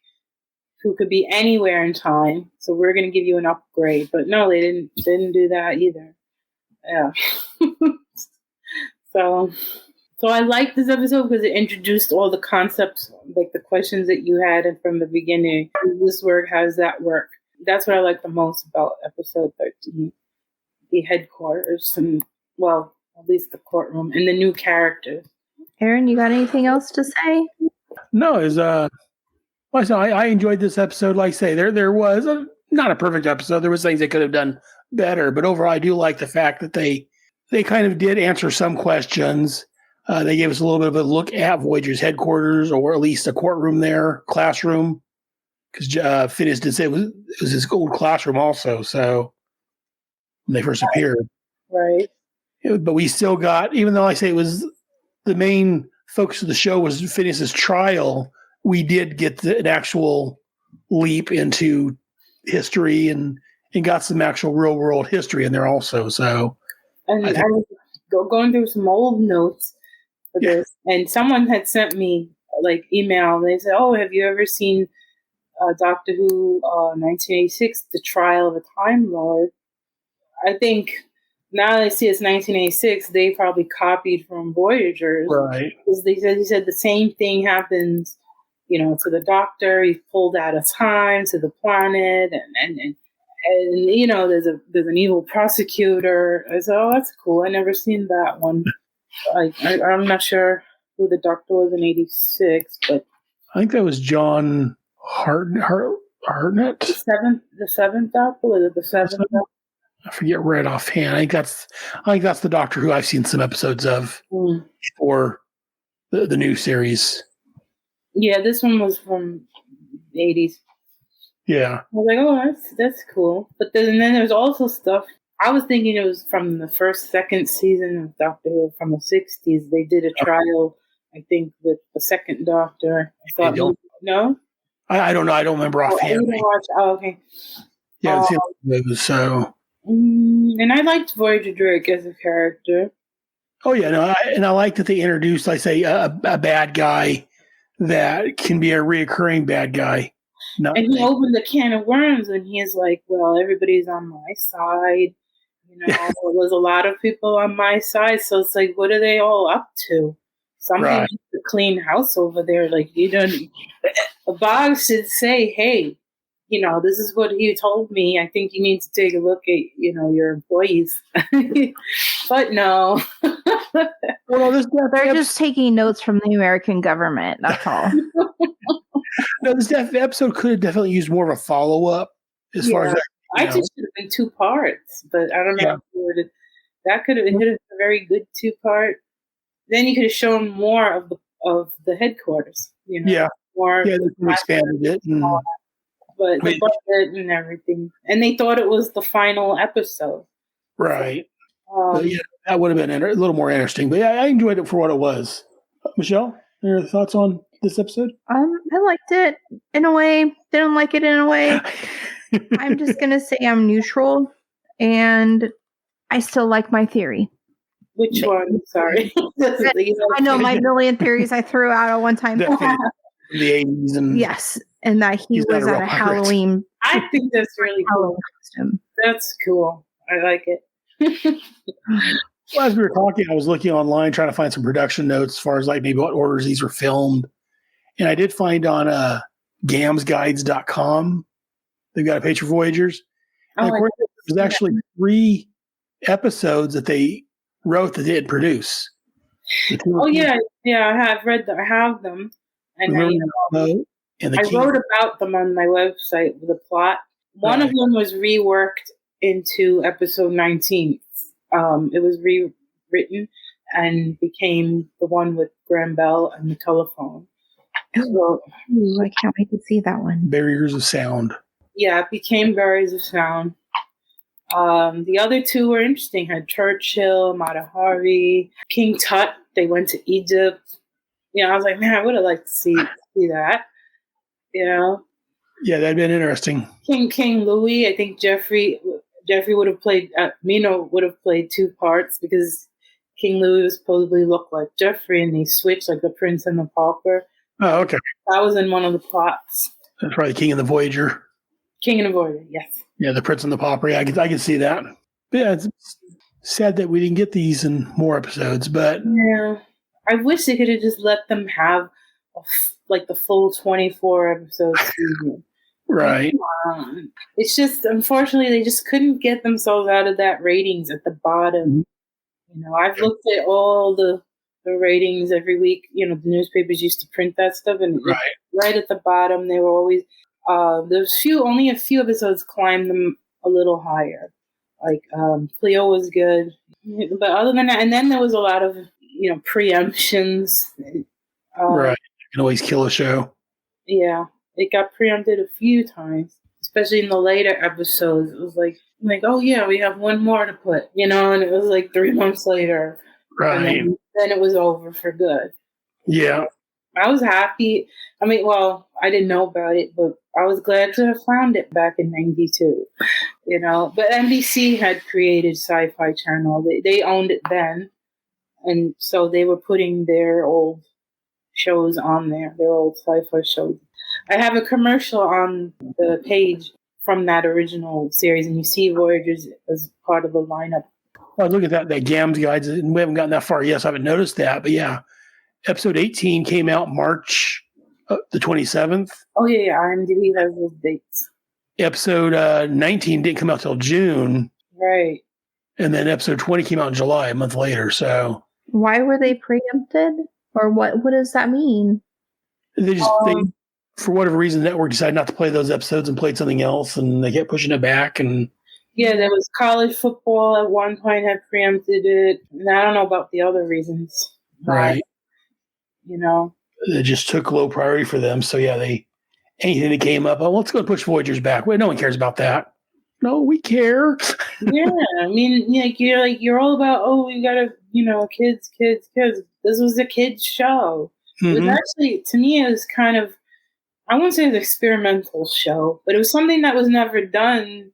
who could be anywhere in time. So we're gonna give you an upgrade." But no, they didn't do that either. Yeah. So I like this episode because it introduced all the concepts, the questions that you had from the beginning. Does this work? How does that work? That's what I like the most about episode 13. The headquarters and, at least the courtroom and the new characters. Aaron, you got anything else to say? No, I enjoyed this episode. Like I say, there was not a perfect episode. There was things they could have done better, but overall, I do like the fact that they kind of did answer some questions. They gave us a little bit of a look at Voyager's headquarters, or at least a courtroom there, classroom, because Phineas did say it was his old classroom also. So when they first appeared, right? But we still got, even though I say it was the main focus of the show was Phineas's trial, we did get an actual leap into history and got some actual real world history in there also. So, and I was going through some old notes for this, and someone had sent me email, and they said, "Oh, have you ever seen Doctor Who 1986, The Trial of a Time Lord?" I think now they see it's 1986. They probably copied from Voyagers. Right. Because he said the same thing happens, to the Doctor. He's pulled out of time to the planet, and there's an evil prosecutor. I said, oh, that's cool. I never seen that one. I'm not sure who the Doctor was in '86, but I think that was John Hartnett. The seventh Doctor. Was it the seventh Doctor? I forget right offhand. I think that's the Doctor who I've seen some episodes of for the new series. Yeah, this one was from the '80s. Yeah. I was like, oh, that's cool. But then there's also stuff. I was thinking it was from the second season of Doctor Who from the '60s. They did a trial, I think, with the second Doctor. I thought, no? I don't know. I don't remember offhand. Okay. Yeah, I've seen those, so. And I liked Voyager Drake as a character. Oh, yeah. No, I like that they introduced, I say, a bad guy that can be a reoccurring bad guy. And he opened the can of worms, and he's like, well, everybody's on my side. There's a lot of people on my side. So it's like, what are they all up to? Somebody needs to clean house over there. Like, Bogg should say, hey, this is what he told me. I think you need to take a look at, your employees. But no. Well, they're just taking notes from the American government. That's all. No, this episode could have definitely used more of a follow-up as far as that. I just should have been 2 parts, but I don't know. That could have been a very good 2-part. Then you could have shown more of the headquarters. More. Yeah, they expanded it. But the budget and everything. And they thought it was the final episode. Right. That would have been a little more interesting. But yeah, I enjoyed it for what it was. Michelle, any thoughts on this episode? I liked it in a way. Didn't like it in a way. I'm just going to say I'm neutral. And I still like my theory. Which one? Sorry. I know my million theories I threw out at one time. The 80s. And yes. And that he was at a Halloween. I think that's really cool. Costume. That's cool. I like it. Well, as we were talking, I was looking online trying to find some production notes as far as like maybe what orders these were filmed. And I did find on gamsguides.com, they've got a page for Voyagers. And of course, there's actually 3 episodes that they wrote that they didn't produce. Oh, yeah. Yeah, I have read them. I have them. And I wrote about them on my website with a plot. One of them was reworked into episode 19. It was rewritten and became the one with Graham Bell and the telephone. So, I can't wait to see that one. Barriers of Sound. Yeah, it became Barriers of Sound. The other 2 were interesting. Had Churchill, Mata Hari, King Tut. They went to Egypt. I was like, man, I would have liked to see that. Yeah, that'd been interesting. King Louis. I think Jeffrey would have played. Mino would have played 2 parts because King Louis was supposedly looked like Jeffrey, and they switched like the Prince and the Pauper. Oh, okay. That was in one of the plots. That's probably King and the Voyager. King and the Voyager, yes. Yeah, the Prince and the Pauper. Yeah, I can see that. But yeah, it's sad that we didn't get these in more episodes, but yeah, I wish they could have just let them have like the full 24 episode season. Right. It's just, unfortunately, they just couldn't get themselves out of that ratings at the bottom. I've looked at all the ratings every week. The newspapers used to print that stuff, and right at the bottom, they were always. There's only a few episodes climbed them a little higher. Like Cleo was good, but other than that, and then there was a lot of preemptions. Right, you can always kill a show. Yeah, it got preempted a few times, especially in the later episodes. It was like oh yeah, we have one more to put, and it was like 3 months later, right? And then it was over for good. Yeah, I was happy. I mean, well, I didn't know about it, but I was glad to have found it back in '92. But NBC had created Sci-Fi Channel. They owned it then, and so they were putting their old shows on there, their old sci-fi shows. I have a commercial on the page from that original series, and you see Voyagers as part of the lineup. I look at that GAMS guides, and we haven't gotten that far yet, so I haven't noticed that. But yeah, episode 18 came out March the 27th. Oh, yeah. IMDb has those dates. Episode 19 didn't come out till June. Right. And then episode 20 came out in July, a month later. So why were they preempted? Or what does that mean? they for whatever reason, the network decided not to play those episodes and played something else, and they kept pushing it back. And yeah, there was college football at one point had preempted it. And I don't know about the other reasons. Right. You know. It just took low priority for them. So yeah, anything that came up, let's go push Voyagers back. Well, no one cares about that. No, we care. Yeah, I mean, you're all about, we gotta, kids. This was a kids show. It was actually, to me, it was kind of, I wouldn't say it was an experimental show, but it was something that was never done.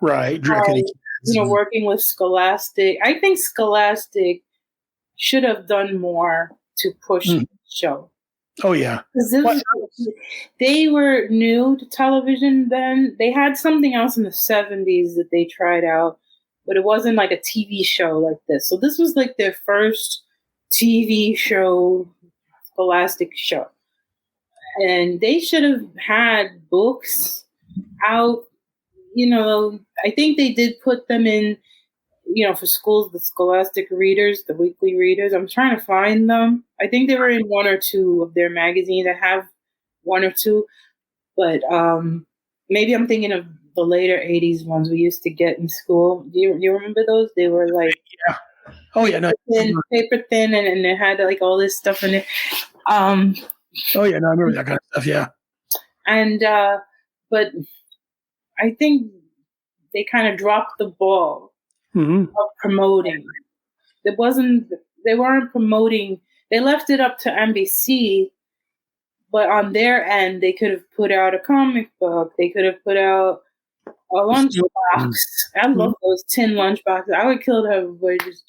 Right, directly. Working with Scholastic. I think Scholastic should have done more to push the show. Oh, yeah. They were new to television then. They had something else in the 70s that they tried out, but it wasn't like a TV show like this. So this was like their first TV show, Scholastic show. And they should have had books out. I think they did put them in, for schools, the Scholastic readers, the weekly readers. I'm trying to find them. I think they were in one or two of their magazines. I have one or two, but maybe I'm thinking of the later 80s ones we used to get in school. Do you remember those? They were like paper thin, and it had like all this stuff in it. Oh yeah, no, I remember that kind of stuff. Yeah, and but I think they kind of dropped the ball of promoting. They weren't promoting. They left it up to NBC, but on their end, they could have put out a comic book. They could have put out a lunchbox. I love those tin lunchboxes. I would kill to have Voyagers.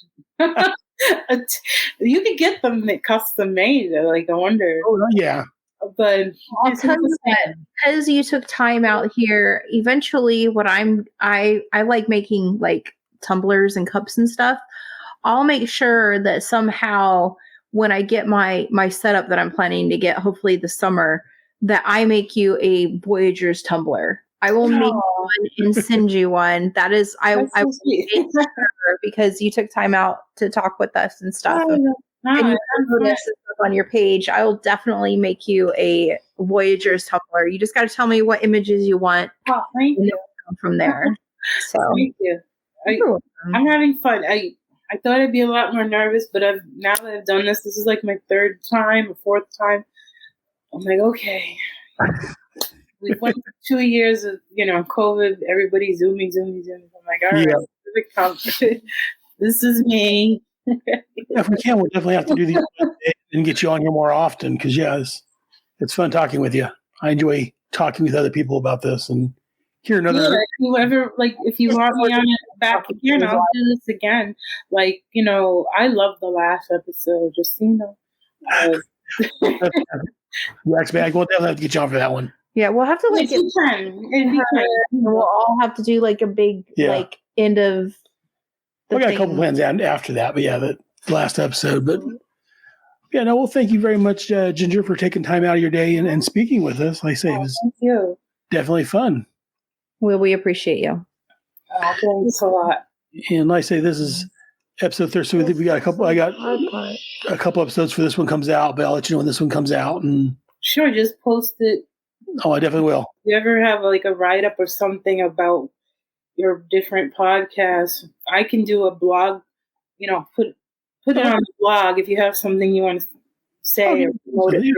You could get them custom made. Like, I wonder. Oh yeah. But I'll tell you that because you took time out here, eventually what I like making like tumblers and cups and stuff. I'll make sure that somehow when I get my setup that I'm planning to get hopefully this summer, that I make you a Voyagers tumbler. I will make one and send you one. That is, I will make sure because you took time out to talk with us and stuff. And you put this on your page. I will definitely make you a Voyagers tumbler. You just got to tell me what images you want. Oh, thank you. From there. So thank you. I'm having fun. I thought I'd be a lot more nervous, but now that I've done this is like my third time or fourth time. I'm like, okay. We went for 2 years of, COVID, everybody zooming. I'm like, all right, this is me. If we can, we'll definitely have to do these and get you on here more often because, it's fun talking with you. I enjoy talking with other people about this and hear another. Yeah, whoever, if you want me on it back again, I'll do this again. I love the last episode, just, Rex Bag, we'll definitely have to get you on for that one. Yeah, we'll have to we'll all have to do a big end of. We got a couple plans after that, but the last episode. But well, thank you very much, Ginger, for taking time out of your day and speaking with us. Like I say, it was thank you. Definitely fun. Well, we appreciate you. Thanks a lot. And like I say, this is episode 30. So we got a couple. I got a couple episodes for this one comes out, but I'll let you know when this one comes out. And sure, just post it. Oh, I definitely will. You ever have a write up or something about your different podcasts? I can do a blog. Put it on the blog if you have something you want to say or promote it there.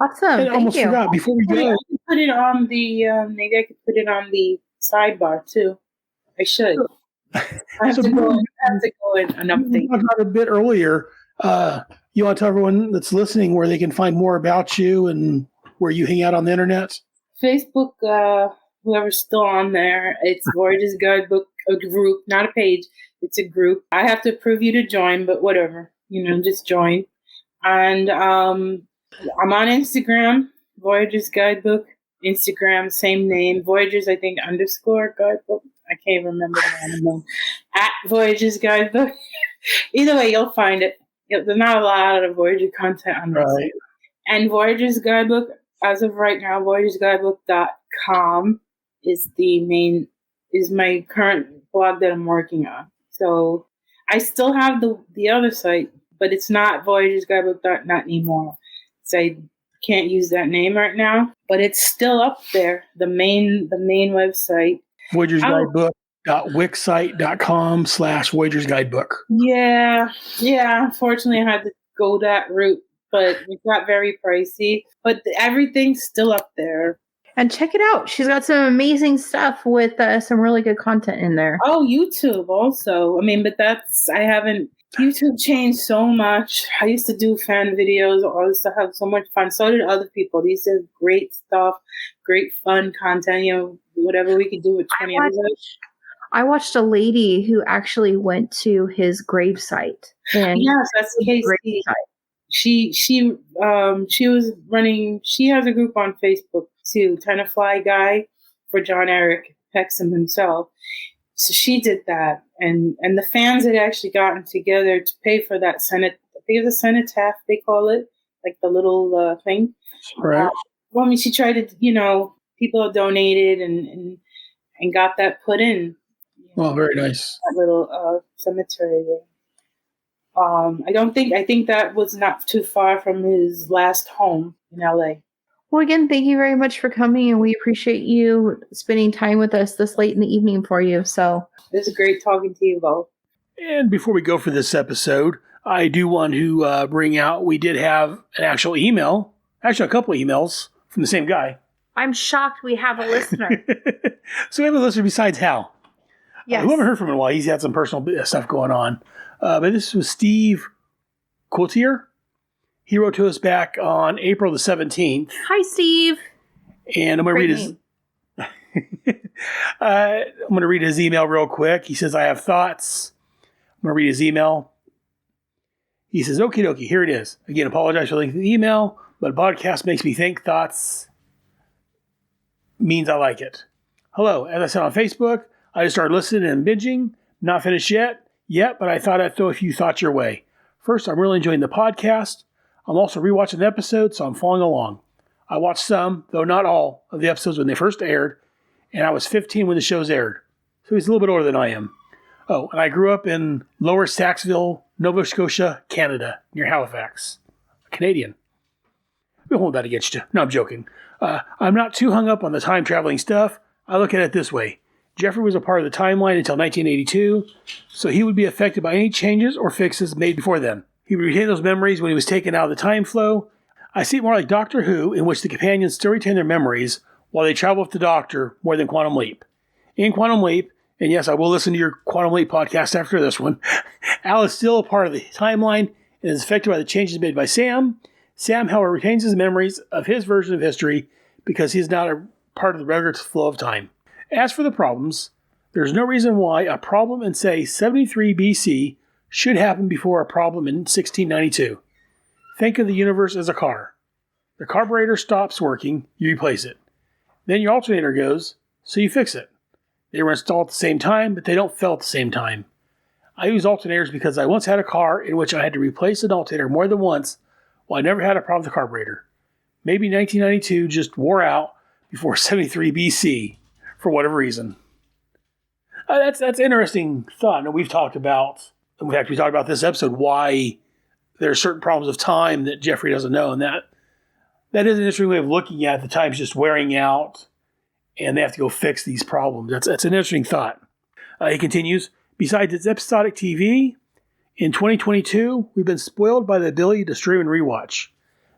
Awesome. I almost forgot before we go. Put it on the maybe I could put it on the sidebar too. I should. I have to go and update. We talked about a bit earlier. You want to tell everyone that's listening where they can find more about you and where you hang out on the internet? Facebook, whoever's still on there, it's Voyagers Guidebook, a group, not a page. It's a group. I have to approve you to join, but whatever. Just join. And I'm on Instagram, Voyagers Guidebook. Instagram, same name. Voyagers, I think, _ Guidebook. I can't remember the name of them. At Voyagers Guidebook. Either way, you'll find it. There's not a lot of Voyager content on this. Right. And Voyagers Guidebook, as of right now, voyagersguidebook.com is my current blog that I'm working on. So I still have the other site, but it's not voyagersguidebook.net anymore. So I can't use that name right now, but it's still up there. The main website. VoyagersGuidebook.wixsite.com/Voyagers Guidebook. Yeah. Unfortunately, I had to go that route, but it got very pricey. But everything's still up there. And check it out. She's got some amazing stuff with some really good content in there. Oh, YouTube also. I mean, but YouTube changed so much. I used to do fan videos. I used to have so much fun. So did other people. These are great stuff, great fun content. Whatever we could do with 20 episodes. I watched a lady who actually went to his gravesite. Yes, that's Casey. She was running. She has a group on Facebook too, Tenafly Guy for John Eric Pexham himself. So she did that, and the fans had actually gotten together to pay for that Senate. I think it was a cenotaph they call it, like the little thing. Right. Well, I mean, she tried to, people donated and got that put in. Oh, very nice. That little cemetery there. I think that was not too far from his last home in LA. Well, again, thank you very much for coming, and we appreciate you spending time with us this late in the evening for you. So it was great talking to you both. And before we go for this episode, I do want to bring out, we did have an actual email, actually a couple of emails from the same guy. I'm shocked we have a listener. So we have a listener besides Hal. Yes. Who I haven't heard from in a while. He's had some personal stuff going on. But this was Steve Coultier. He wrote to us back on April the 17th. Hi, Steve. And I'm going to read his email real quick. He says, I have thoughts. I'm going to read his email. He says, okie dokie, here it is. Again, apologize for the length of the email, but podcast makes me think. Thoughts means I like it. Hello, as I said on Facebook, I just started listening and binging. Not finished yet, but I thought I'd throw a few thoughts your way. First, I'm really enjoying the podcast. I'm also rewatching the episodes, so I'm following along. I watched some, though not all, of the episodes when they first aired, and I was 15 when the shows aired. So he's a little bit older than I am. Oh, and I grew up in Lower Saxville, Nova Scotia, Canada, near Halifax. A Canadian. We'll hold that against you. No, I'm joking. I'm not too hung up on the time-traveling stuff. I look at it this way. Jeffrey was a part of the timeline until 1982, so he would be affected by any changes or fixes made before then. He would retain those memories when he was taken out of the time flow. I see it more like Doctor Who, in which the companions still retain their memories while they travel with the Doctor, more than Quantum Leap. In Quantum Leap, and yes, I will listen to your Quantum Leap podcast after this one, Al is still a part of the timeline and is affected by the changes made by Sam. Sam, however, retains his memories of his version of history because he is not a part of the regular flow of time. As for the problems, there's no reason why a problem in, say, 73 BC should happen before a problem in 1692. Think of the universe as a car. The carburetor stops working, you replace it. Then your alternator goes, so you fix it. They were installed at the same time, but they don't fail at the same time. I use alternators because I once had a car in which I had to replace an alternator more than once while I never had a problem with the carburetor. Maybe 1992 just wore out before 73 BC for whatever reason. That's an interesting thought. And we've talked about, in fact, we talked about this episode, why there are certain problems of time that Jeffrey doesn't know. And that is an interesting way of looking at the time's just wearing out and they have to go fix these problems. That's an interesting thought. He continues, besides its episodic TV, in 2022, we've been spoiled by the ability to stream and rewatch.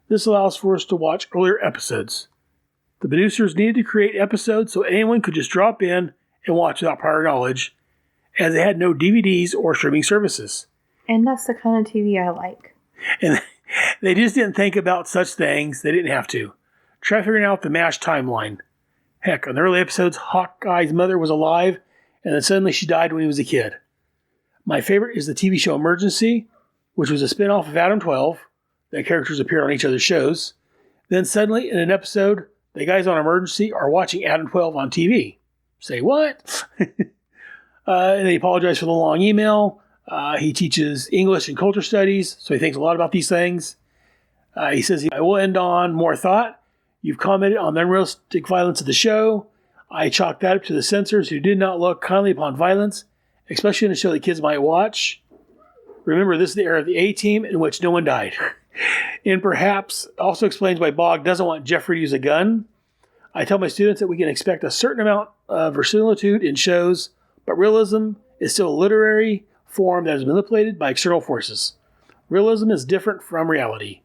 This allows for us to watch earlier episodes. The producers needed to create episodes so anyone could just drop in and watch without prior knowledge, as they had no DVDs or streaming services. And that's the kind of TV I like. And they just didn't think about such things. They didn't have to. Try figuring out the MASH timeline. Heck, on the early episodes, Hawkeye's mother was alive, and then suddenly she died when he was a kid. My favorite is the TV show Emergency, which was a spin-off of Adam 12. The characters appear on each other's shows. Then suddenly, in an episode, the guys on Emergency are watching Adam 12 on TV. Say what? And he apologized for the long email. He teaches English and culture studies, so he thinks a lot about these things. He says, I will end on more thought. You've commented on the unrealistic violence of the show. I chalk that up to the censors who did not look kindly upon violence, especially in a show that kids might watch. Remember, this is the era of the A-Team in which no one died. And perhaps also explains why Bogg doesn't want Jeffrey to use a gun. I tell my students that we can expect a certain amount of verisimilitude in shows, but realism is still a literary form that is manipulated by external forces. Realism is different from reality.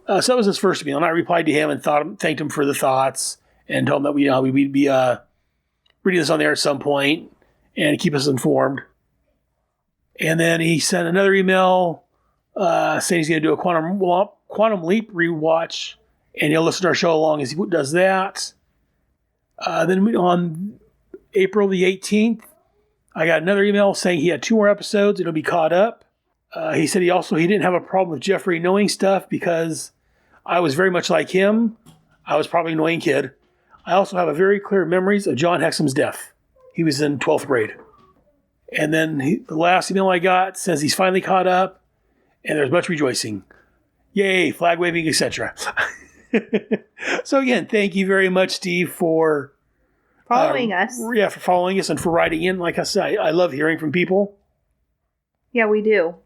So that was his first email, and I replied to him and thanked him for the thoughts and told him that we'd be reading this on the air at some point and keep us informed. And then he sent another email saying he's going to do a Quantum Leap rewatch, and he'll listen to our show along as he does that. Then on April the 18th, I got another email saying he had 2 more episodes. It'll be caught up. He said he didn't have a problem with Jeffrey knowing stuff because I was very much like him. I was probably an annoying kid. I also have a very clear memories of John Hexam's death. He was in 12th grade. And then the last email I got says he's finally caught up and there's much rejoicing. Yay, flag waving, etc. So again, thank you very much, Steve, for Following us. Yeah, for following us and for writing in. Like I said, I love hearing from people. Yeah, we do.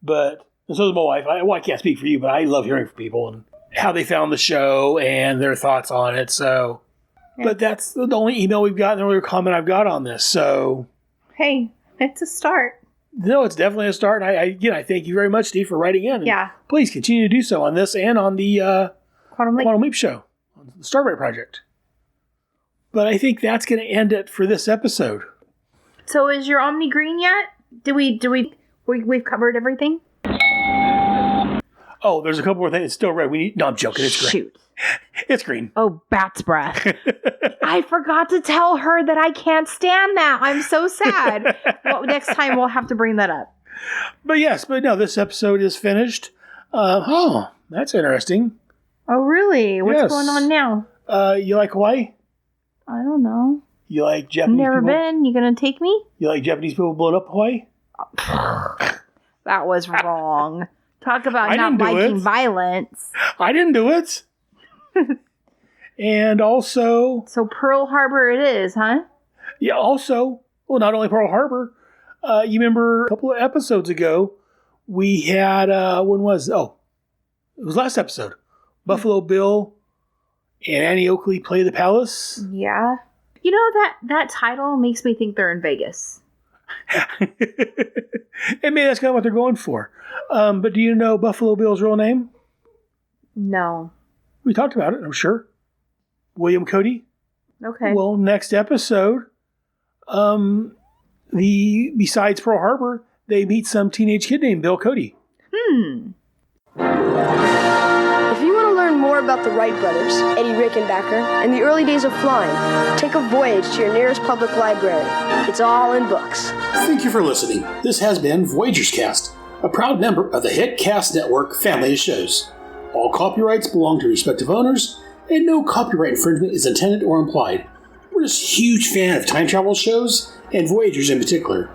But so does my wife. I can't speak for you, but I love hearing from people and how they found the show and their thoughts on it. So, yeah. But that's the only email we've got and the only comment I've got on this. So, hey, it's a start. No, it's definitely a start. I thank you very much, Steve, for writing in. Yeah. Please continue to do so on this and on the Quantum Leap show, on the Starbright Project. But I think that's going to end it for this episode. So is your Omni green yet? We've covered everything? Oh, there's a couple more things. It's still red. No, I'm joking. It's green. Shoot. It's green. Oh, bat's breath. I forgot to tell her that I can't stand that. I'm so sad. Well, next time we'll have to bring that up. But no, this episode is finished. That's interesting. Oh, really? What's going on now? You like Hawaii? I don't know. You like Japanese people? Never been. You gonna take me? You like Japanese people blowing up Hawaii? That was wrong. Talk about not liking violence. I didn't do it. And also... So Pearl Harbor it is, huh? Yeah, also... Well, not only Pearl Harbor. You remember a couple of episodes ago, we had... when was... Oh, it was last episode. Buffalo Bill and Annie Oakley play the palace. Yeah. You know, that title makes me think they're in Vegas. And maybe that's kind of what they're going for. But do you know Buffalo Bill's real name? No. We talked about it, I'm sure. William Cody. Okay. Well, next episode, besides Pearl Harbor, they meet some teenage kid named Bill Cody. If you want to learn more about the Wright brothers, Eddie Rickenbacker, and the early days of flying, take a voyage to your nearest public library. It's all in books. Thank you for listening. This has been Voyagers Cast, a proud member of the Hitcast Network family of shows. All copyrights belong to respective owners, and no copyright infringement is intended or implied. We're just a huge fan of time travel shows, and Voyagers in particular.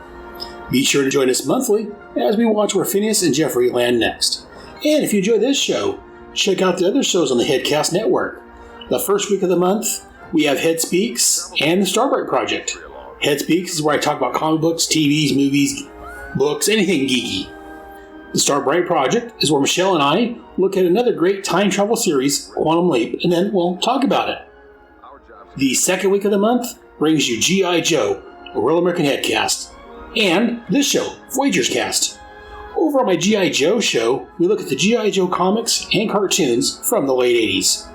Be sure to join us monthly as we watch where Phineas and Jeffery land next. And if you enjoy this show, check out the other shows on the Headcast Network. The first week of the month, we have Head Speaks and the Starbright Project. Head Speaks is where I talk about comic books, TVs, movies, books, anything geeky. The Starbright Project is where Michelle and I look at another great time travel series, Quantum Leap, and then we'll talk about it. The second week of the month brings you G.I. Joe, a Real American Headcast, and this show, Voyagers Cast. Over on my G.I. Joe show, we look at the G.I. Joe comics and cartoons from the late 80s.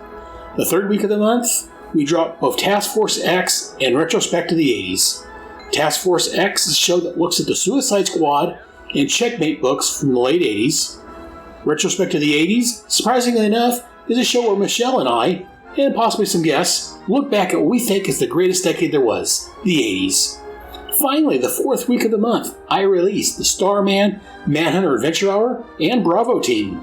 The third week of the month, we drop both Task Force X and Retrospect to the 80s. Task Force X is a show that looks at the Suicide Squad and Checkmate books from the late 80s. Retrospect to the 80s, surprisingly enough, is a show where Michelle and I, and possibly some guests, look back at what we think is the greatest decade there was, the 80s. Finally, the fourth week of the month, I release the Starman Manhunter Adventure Hour and Bravo Team.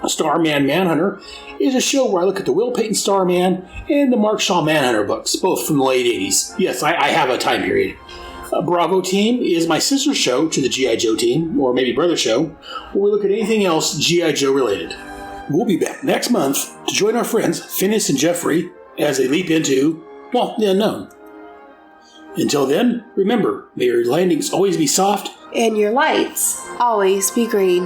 Starman Manhunter is a show where I look at the Will Payton Starman and the Mark Shaw Manhunter books, both from the late 80s. Yes, I have a time period. Bravo Team is my sister show to the G.I. Joe team, or maybe brother show, where we look at anything else G.I. Joe related. We'll be back next month to join our friends Phineas and Jeffery as they leap into, well, the unknown. Until then, remember, may your landings always be soft and your lights always be green.